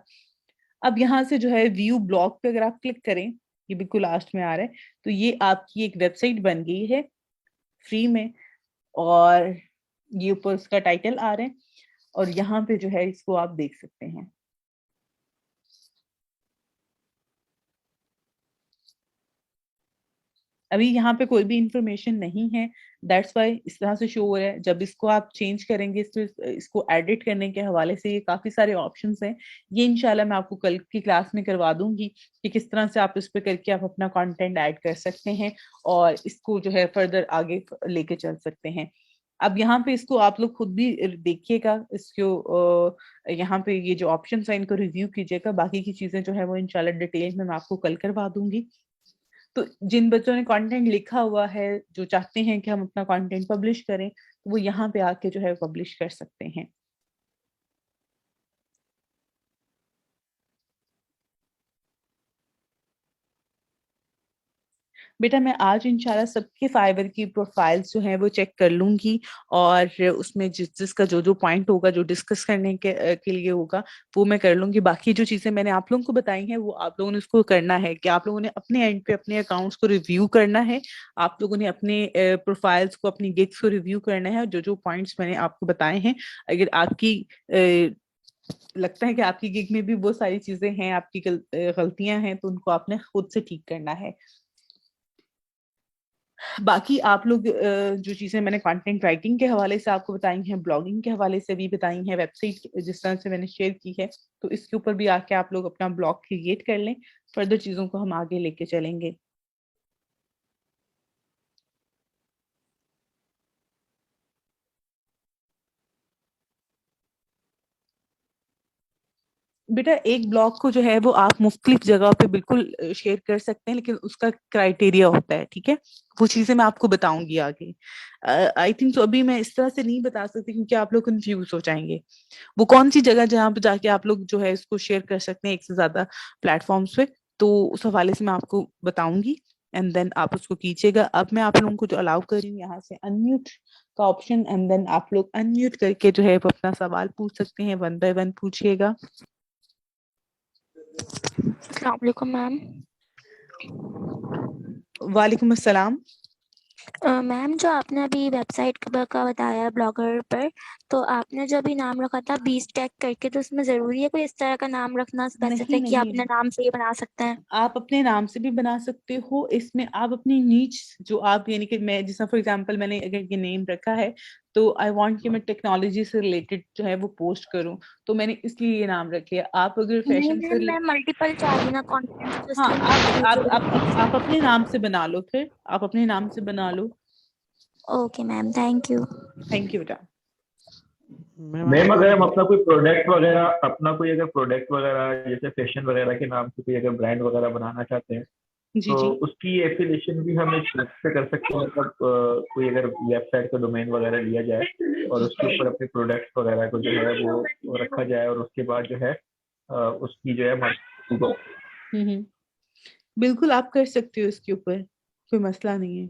अब यहाँ से जो है व्यू ब्लॉग पे अगर आप क्लिक करें, ये बिल्कुल लास्ट में आ रहा है, तो ये आपकी एक वेबसाइट बन गई है फ्री में, और ये ऊपर उसका टाइटल आ रहा है, और यहाँ पे जो है इसको आप देख सकते हैं। अभी यहाँ पे कोई भी इंफॉर्मेशन नहीं है, दैट्स वाई इस तरह से शो हो रहा है। जब इसको आप चेंज करेंगे तो इसको एडिट करने के हवाले से ये काफी सारे ऑप्शंस हैं। ये इंशाल्लाह मैं आपको कल की क्लास में करवा दूंगी कि किस तरह से आप इस पे करके आप अपना कंटेंट ऐड कर सकते हैं और इसको जो है फर्दर आगे लेके चल सकते हैं। अब यहाँ पे इसको आप लोग खुद भी देखिएगा, इसको यहाँ पे ये जो ऑप्शन है इनको रिव्यू कीजिएगा। बाकी की चीजें जो है वो इंशाल्लाह डिटेल में मैं आपको कल करवा दूंगी। तो जिन बच्चों ने कंटेंट लिखा हुआ है, जो चाहते हैं कि हम अपना कंटेंट पब्लिश करें, तो वो यहाँ पे आके जो है पब्लिश कर सकते हैं। बेटा मैं आज इंशाल्लाह सबके फाइवर की प्रोफाइल्स जो हैं वो चेक कर लूंगी, और उसमें जिसका जो जो पॉइंट होगा, जो डिस्कस करने के लिए होगा, वो मैं कर लूंगी। बाकी जो चीजें मैंने आप लोगों को बताई हैं वो आप लोगों ने उसको करना है कि आप लोगों ने अपने एंड पे अपने अकाउंट्स को रिव्यू करना है, आप लोगों ने अपने प्रोफाइल्स को, अपनी गिग्स को रिव्यू करना है, और जो जो पॉइंट्स मैंने आपको बताए हैं, अगर आपकी लगता है कि आपकी गिग में भी वो सारी चीजें हैं, आपकी गलतियां हैं, तो उनको आपने खुद से ठीक करना है। बाकी आप लोग जो चीजें मैंने कंटेंट राइटिंग के हवाले से आपको बताई हैं, ब्लॉगिंग के हवाले से भी बताई हैं, वेबसाइट जिस तरह से मैंने शेयर की है, तो इसके ऊपर भी आके आप लोग अपना ब्लॉग क्रिएट कर लें। फर्दर चीजों को हम आगे लेके चलेंगे। बेटा एक ब्लॉग को जो है वो आप मुख्तलिफ जगह पे बिल्कुल शेयर कर सकते हैं, लेकिन उसका क्राइटेरिया होता है, ठीक है। वो चीजें मैं आपको बताऊंगी आगे। आई थिंक तो अभी मैं इस तरह से नहीं बता सकती क्योंकि आप लोग कंफ्यूज हो जाएंगे। वो कौन सी जगह जहाँ पे जाके आप लोग जो है इसको शेयर कर सकते हैं एक से ज्यादा प्लेटफॉर्म्स पे, तो उस हवाले से मैं आपको बताऊंगी, एंड देन आप उसको कीजिएगा। अब मैं आप लोगों को जो अलाउ कर रही हूँ यहाँ से अनम्यूट का ऑप्शन, एंड देन आप लोग अनम्यूट करके जो है वो अपना सवाल पूछ सकते हैं, वन बाय वन पूछिएगा। अस्सलाम वालेकुम मैम। वालेकुम अस्सलाम। मैम जो आपने अभी वेबसाइट का बताया ब्लॉगर पर, तो आपने जो अभी नाम रखा था बीस टैग करके, तो उसमें ज़रूरी है कोई इस तरह का नाम रखना नहीं स्पेसिफिक, या नहीं, अपने नाम से ही बना सकते हैं? आप अपने नाम से भी बना सकते हो। इसमें आप अपनी नीच जो आप, यानी कि मैं जैसा फॉर एग्जांपल मैंने अगर ये नेम रखा है तो आई वांट कि मैं टेक्नोलॉजी से रिलेटेड जो है वो पोस्ट करूं, तो मैंने इसलिए ये नाम रखे है। आप अगर नहीं फैशन से मैम, मैं मल्टीपल चाह रही ना कंटेंट, तो हाँ, इसलिए मैं पूछ आप रही आप हूँ। आप अपने नाम से बना लो, फिर आप अपने नाम से बना लो। Okay ma'am, thank you. Thank you बेटा। मैम अगर हम अपना कोई प्रोडक्ट वगैरह, अपना कोई अगर प्रोडक्ट वगैरह जैसे फैशन वगैरह के नाम से कोई अगर ब्रांड वगैरह बनाना चाहते हैं, जी तो जी। उसकी एफिलिएशन भी हम इस से कर सकते हैं। मतलब कोई अगर वेबसाइट का डोमेन वगैरह लिया जाए और उसके ऊपर अपने प्रोडक्ट्स वगैरह को जो है वो रखा जाए, और उसके बाद जो है उसकी जो है मार्केटिंग को। हम्म। बिल्कुल आप कर सकते हो, इसके ऊपर कोई मसला नहीं है।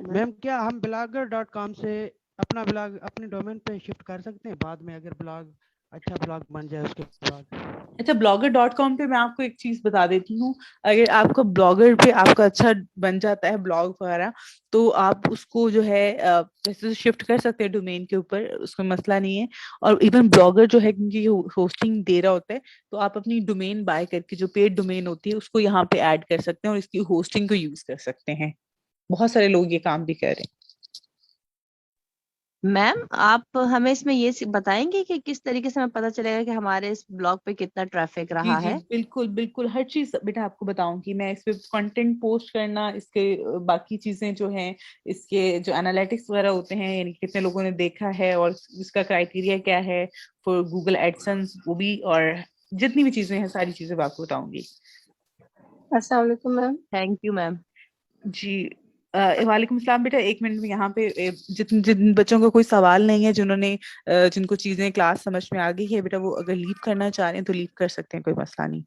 मैम क्या हम blogger.com से अपना ब्लॉग अपने डोमेन पे शिफ्ट कर सकते हैं बाद में, अगर ब्लॉग अच्छा ब्लॉग बन जाए उसके बाद? अच्छा, blogger.com पे मैं आपको एक चीज बता देती हूँ। अगर आपका ब्लॉगर पे आपका अच्छा बन जाता है ब्लॉग वगैरह, तो आप उसको जो है वैसे तो शिफ्ट कर सकते हैं डोमेन के ऊपर, उसका मसला नहीं है। और इवन ब्लॉगर जो है, क्योंकि होस्टिंग दे रहा होता है, तो आप अपनी डोमेन बाय करके जो पेड डोमेन होती है उसको यहाँ पे ऐड कर सकते हैं और इसकी होस्टिंग को यूज कर सकते हैं। बहुत सारे लोग ये काम भी कर रहे हैं। मैम आप हमें इसमें ये बताएंगे कि किस तरीके से हमें पता चलेगा कि हमारे इस ब्लॉग पे कितना ट्रैफिक जी रहा जी है? बिल्कुल बिल्कुल, हर चीज बेटा आपको बताऊंगी मैं। इस पे कंटेंट पोस्ट करना, इसके बाकी चीजें जो हैं, इसके जो एनालिटिक्स वगैरह होते हैं, यानी कितने लोगों ने देखा है और इसका क्राइटेरिया क्या है फॉर गूगल एडसेंस, वो भी, और जितनी भी चीजें हैं सारी चीजें मैं आपको बताऊंगी। अस्सलाम वालेकुम मैम। Thank you ma'am. जी वालेकुम सलाम बेटा। एक मिनट में यहाँ पे जिन जिन बच्चों को कोई सवाल नहीं है, जिन्होंने जिनको चीजें क्लास समझ में आ गई है बेटा, वो अगर लीव करना चाह रहे हैं तो लीव कर सकते हैं, कोई मसला नहीं।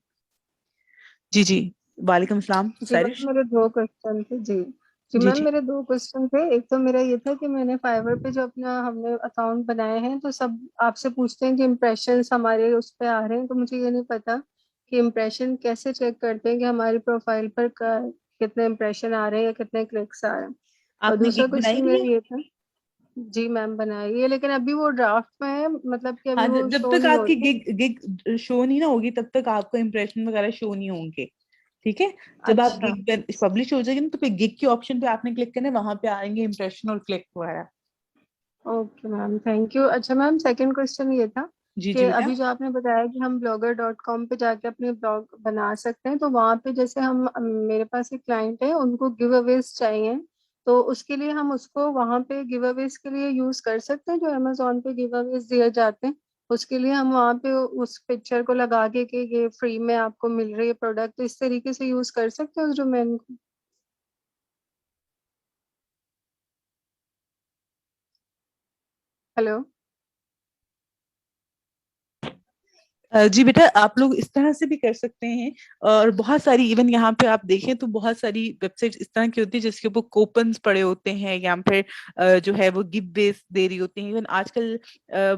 जी जी वालेकुम सलाम जी मैम, सारिश। मेरे दो क्वेश्चन थे। जी जी जी मैम, जी मेरे दो क्वेश्चन थे। एक तो मेरा ये था कि मैंने फाइवर पे जो अपना हमने अकाउंट बनाए हैं, तो सब आपसे पूछते हैं कि इम्प्रेशंस हमारे उस पे आ रहे हैं, तो मुझे ये नहीं पता कि इम्प्रेशन कैसे चेक करते हैं कि हमारी प्रोफाइल पर कितने इम्प्रेशन आ रहे हैं या कितने क्लिक्स आ रहे हैं। और आपने दूसरा गिग बनाई क्वेश्चन हुई है? मेरा ये था। जी मैम, बनाई है, लेकिन अभी वो ड्राफ्ट में है, मतलब कि अभी हाँ, वो जब शो तक नहीं हो आपकी रही है। गिग गिग शो नहीं ना होगी तब तक आपको इम्प्रेशन वगैरह शो नहीं होंगे। ठीक है। जब आप अच्छा। गिग पब्लिश हो जाएगी ना, तो फिर गिग के ऑप्शन पे आपने क्लिक करना है, वहां पे आएंगे इम्प्रेशन और क्लिक वगैरह। Okay ma'am, thank you. अच्छा मैम, सेकंड क्वेश्चन ये था जी कि जी बेटा। अभी जो आपने बताया कि हम blogger.com पे जाके अपने ब्लॉग बना सकते हैं, तो वहाँ पे जैसे हम मेरे पास एक क्लाइंट है, उनको गिव अवेज चाहिए, तो उसके लिए हम उसको वहाँ पे गिव अवेज के लिए यूज कर सकते हैं, जो अमेजोन पे गिव अवेज दिए जाते हैं, उसके लिए हम वहाँ पे उस पिक्चर को लगा के कि ये फ्री में आपको मिल रही है प्रोडक्ट, इस तरीके से यूज कर सकते हैं उस डोमेन को? हेलो। जी बेटा, आप लोग इस तरह से भी कर सकते हैं। और बहुत सारी, इवन यहाँ पे आप देखें तो बहुत सारी वेबसाइट इस तरह की होती है जिसके ऊपर कूपन्स पड़े होते हैं, या फिर जो है वो गिव बेस दे रही होती हैं। इवन आजकल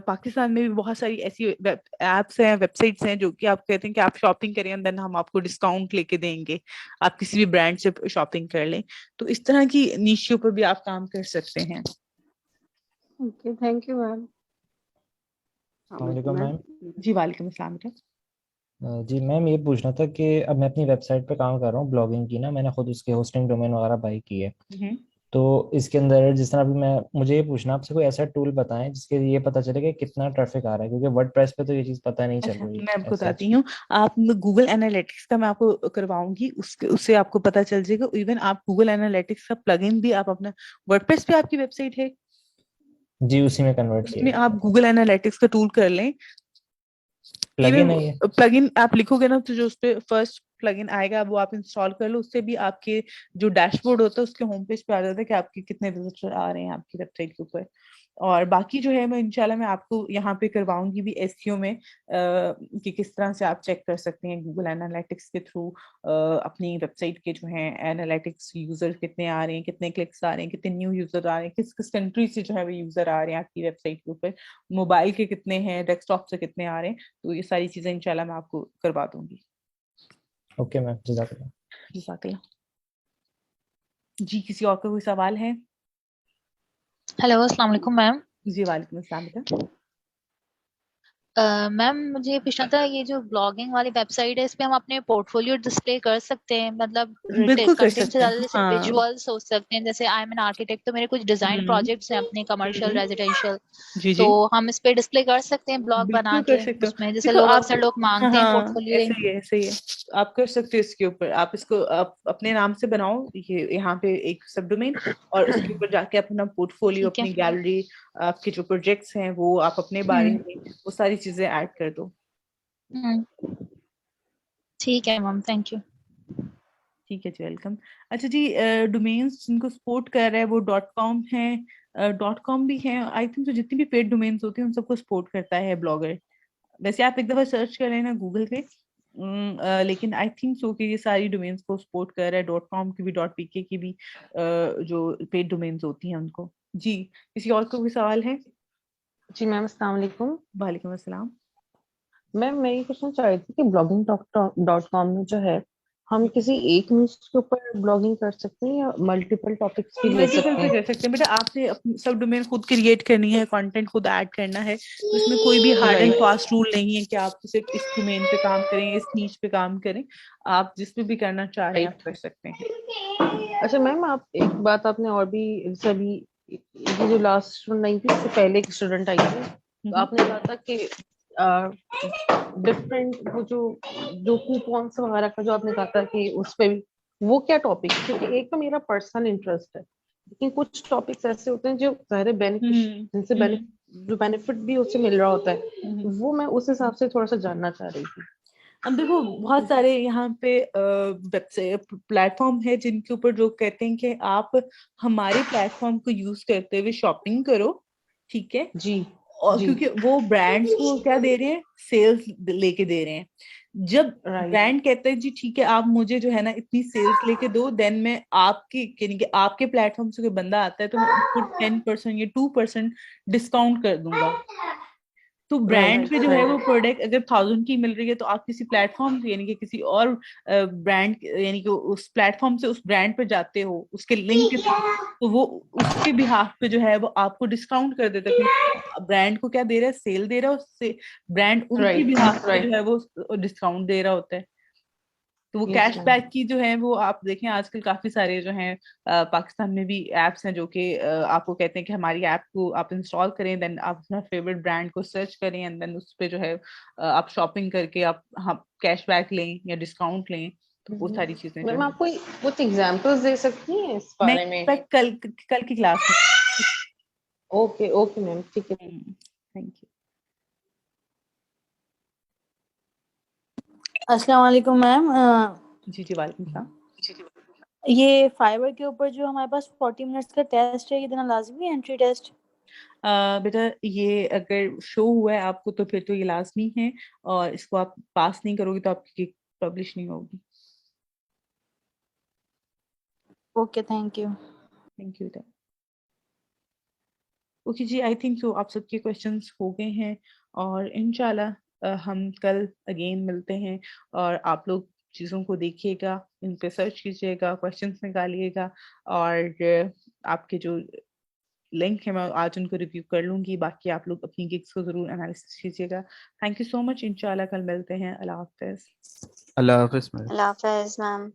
पाकिस्तान में भी बहुत सारी ऐसी एप्स हैं, वेबसाइट्स हैं, जो कि आप कहते हैं कि आप शॉपिंग करें एंड देन हम आपको डिस्काउंट लेके देंगे, आप किसी भी ब्रांड से शॉपिंग कर लें। तो इस तरह की नीश के ऊपर भी आप काम कर सकते हैं। Okay, thank you ma'am. वालेकुम मैम। जी वालेकुम अस्सलाम बेटा। जी मैम, ये पूछना था कि अब मैं अपनी वेबसाइट पे काम कर रहा हूँ ब्लॉगिंग की ना, मैंने खुद उसके होस्टिंग डोमेन वगैरह बाई की है। हम्म। तो इसके अंदर जिस तरह अभी मैं मुझे ये पूछना आपसे, कोई ऐसा टूल बताएं जिसके लिए ये पता चले कि कितना ट्रैफिक आ रहा है, क्योंकि वर्डप्रेस पे तो ये चीज़ पता नहीं चल अच्छा, रही मैं आपको एज बताती सच। हूँ। आप गूगल एनालिटिक्स का मैं आपको करवाऊंगी, उसके उससे आपको पता चल जाएगा। इवन आप गूगल एनालिटिक्स का प्लगइन भी आप अपना, वर्डप्रेस पे आपकी वेबसाइट है, जी उसी में कन्वर्ट उसमें किया। आप गूगल एनालिटिक्स का टूल कर लें। प्लगइन इवन है ये? प्लगइन आप लिखोगे ना, तो जो उस पे फर्स्ट प्लगइन आएगा वो आप इंस्टॉल कर लो। उससे भी आपके जो डैशबोर्ड होता है उसके होम पेज पे आ जाता है कि आपके कितने विजिटर आ रहे हैं आपकी वेबसाइट के ऊपर। और बाकी जो है मैं इंशाल्लाह मैं आपको यहाँ पे करवाऊंगी भी एसईओ में, कि किस तरह से आप चेक कर सकते हैं गूगल एनालिटिक्स के थ्रू अपनी वेबसाइट के जो है एनालिटिक्स, यूजर कितने आ रहे हैं, कितने क्लिक्स आ रहे हैं, कितने न्यू यूजर आ रहे हैं, किस किस कंट्री से जो है वो यूजर आ रहे हैं आपकी वेबसाइट के ऊपर, मोबाइल के कितने हैं, डेस्कटॉप से कितने आ रहे हैं। तो ये सारी चीजें इंशाल्लाह मैं आपको करवा दूंगी। ओके मैम, जज़ाकल्लाह। जज़ाकल्लाह। जी किसी और का कोई सवाल है? हेलो अस्सलाम वालेकुम मैम। जी वालेकुम अस्सलाम बेटा। मैम मुझे ये पूछना था, ये जो ब्लॉगिंग वाली वेबसाइट है, इस पे हम अपने पोर्टफोलियो डिस्प्ले कर सकते हैं? मतलब बिल्कुल कर कंटेंट से सकते हैं, ज्यादा जैसे हाँ। विजुअल्स हो सकते हैं, जैसे आई एम एन आर्किटेक्ट, तो मेरे कुछ डिजाइन प्रोजेक्ट्स हैं अपने, कमर्शियल, हम्म, रेजिडेंशियल, जी तो जी हम इस पे डिस्प्ले कर सकते हैं ब्लॉग बना बिल्कुल कर के सकते हो। उसमें, जैसे देखो लोग आप, अक्सर लोग हाँ मांगते हैं हाँ पोर्टफोलियो। ऐसे ही है, ऐसे ही है। आप कर सकते हो इसके ऊपर, आप इसको आप अपने नाम से बनाओ, ये यहाँ पे एक सब डोमेन, और उसके ऊपर जाके अपना पोर्टफोलियो, ठीक है। अपनी गैलरी, आपके जो प्रोजेक्ट्स हैं वो, आप अपने बारे हम्म। में वो सारी चीजें ऐड कर दो। हम्म। ठीक है मैम, थैंक यू। ठीक है जी, वेलकम। अच्छा जी, डोमेन्स जिनको सपोर्ट कर रहा है वो डॉट कॉम है, डॉट कॉम भी है आई थिंक। तो जितनी भी पेड डोमेन्स होती हैं उन सबको सपोर्ट करता है ब्लॉगर। वैसे आप एक दफा सर्च कर लेना गूगल पे, लेकिन आई थिंक सो कि ये सारी डोमेन्स को सपोर्ट कर रहा है, .com की भी .pk की भी जो पेड डोमेन्स होती हैं उनको। जी, किसी और को भी सवाल है? जी मैम, अस्सलाम वालेकुम। वालेकुम अस्सलाम। मैम मैं ये पूछना चाह रही थी कि blogging.com में जो है हम किसी एक न्यूज के ऊपर ब्लॉगिंग कर सकते हैं या मल्टीपल टॉपिक्स भी ले मल्टीपल सकते पे हैं? कर सकते हैं बेटा, आपने अपनी सब डोमेन खुद क्रिएट करनी है, कंटेंट खुद ऐड करना है, तो इसमें कोई भी हार्ड एंड फास्ट रूल नहीं है कि आप सिर्फ इस डोमेन पे काम करें, इस नीच पे काम करें। आप जिस पे भी करना चाह रहे हैं आप कर सकते हैं। अच्छा मैम, आप एक बात आपने और भी जैसे अभी ये जो लास्ट स्टूडेंट आई थी, इससे पहले एक स्टूडेंट आई थी, तो आपने कहा था कि डिफरेंट वो जो कूपन्स वगैरह का जो आपने कहा था कि उस पे भी वो क्या टॉपिक, क्योंकि एक तो मेरा पर्सनल इंटरेस्ट है, लेकिन कुछ टॉपिक्स ऐसे होते हैं जो ज़ाहिर बेनिफिट जिनसे जो बेनिफिट भी उससे मिल रहा होता है, वो मैं उस हिसाब से थोड़ा सा जानना चाह रही थी। अब देखो बहुत सारे यहाँ पे वेबसाइट प्लेटफॉर्म है जिनके ऊपर जो कहते हैं कि आप हमारे प्लेटफॉर्म को यूज करते हुए शॉपिंग करो, ठीक है जी, और जी। क्योंकि वो ब्रांड्स को क्या दे रहे हैं, सेल्स लेके दे रहे हैं। जब ब्रांड कहता है जी ठीक है आप मुझे जो है ना इतनी सेल्स लेके दो, देन मैं आपके यानी कि आपके प्लेटफॉर्म से कोई बंदा आता है तो मैं उसको 10% या 2% डिस्काउंट कर दूंगा। तो ब्रांड पे जो है वो प्रोडक्ट अगर 1000 की मिल रही है तो आप किसी प्लेटफॉर्म से यानी कि किसी और ब्रांड यानी कि उस प्लेटफॉर्म से उस ब्रांड पे जाते हो उसके लिंक के थ्रू, तो वो उसके बिहाफ पे जो है वो आपको डिस्काउंट कर देता है। ब्रांड को क्या दे रहा है, सेल दे रहा है, उससे ब्रांड उनके बिहाफ पे जो है वो डिस्काउंट दे रहा होता है। तो वो कैशबैक की जो है वो आप देखें आजकल काफी सारे जो हैं पाकिस्तान में भी एप्स हैं जो कि आपको कहते हैं कि हमारी ऐप को आप इंस्टॉल करें, देन आप अपना फेवरेट ब्रांड को सर्च करें एंड देन उस पे जो है आप शॉपिंग करके आप कैशबैक लें या डिस्काउंट लें, तो वो सारी चीजें जो मैम है। आप कोई कुछ एग्जांपल्स दे सकती हैं इस बारे में? कल की क्लास में। ओके ओके मैम, ठीक है। Thank you. अस्सलाम वालेकुम मैम। जी जी वालेकुम सलाम। ये फाइबर के ऊपर जो हमारे पास 40 मिनट्स का टेस्ट है, ये देना लाजमी है, एंट्री टेस्ट? बेटा ये अगर शो हुआ है आपको तो फिर तो ये लाजमी है, और इसको आप पास नहीं करोगे तो आपकी पब्लिश नहीं होगी। Okay, thank you. Thank you. Okay जी, आई थिंक सो आप सबके क्वेश्चंस हो गए हैं और इंशाल्लाह हम कल अगेन मिलते हैं, और आप लोग चीज़ों को देखिएगा, इन पे सर्च कीजिएगा, क्वेश्चंस निकालिएगा, और आपके जो लिंक है मैं आज उनको रिव्यू कर लूंगी, बाकी आप लोग अपनी गिग्स को जरूर एनालिसिस कीजिएगा। थैंक यू सो मच, इंशाल्लाह कल मिलते हैं। अल्लाह हाफिज़। अल्लाह हाफिज़ मैम। अल्लाह हाफ़िज़ मैम।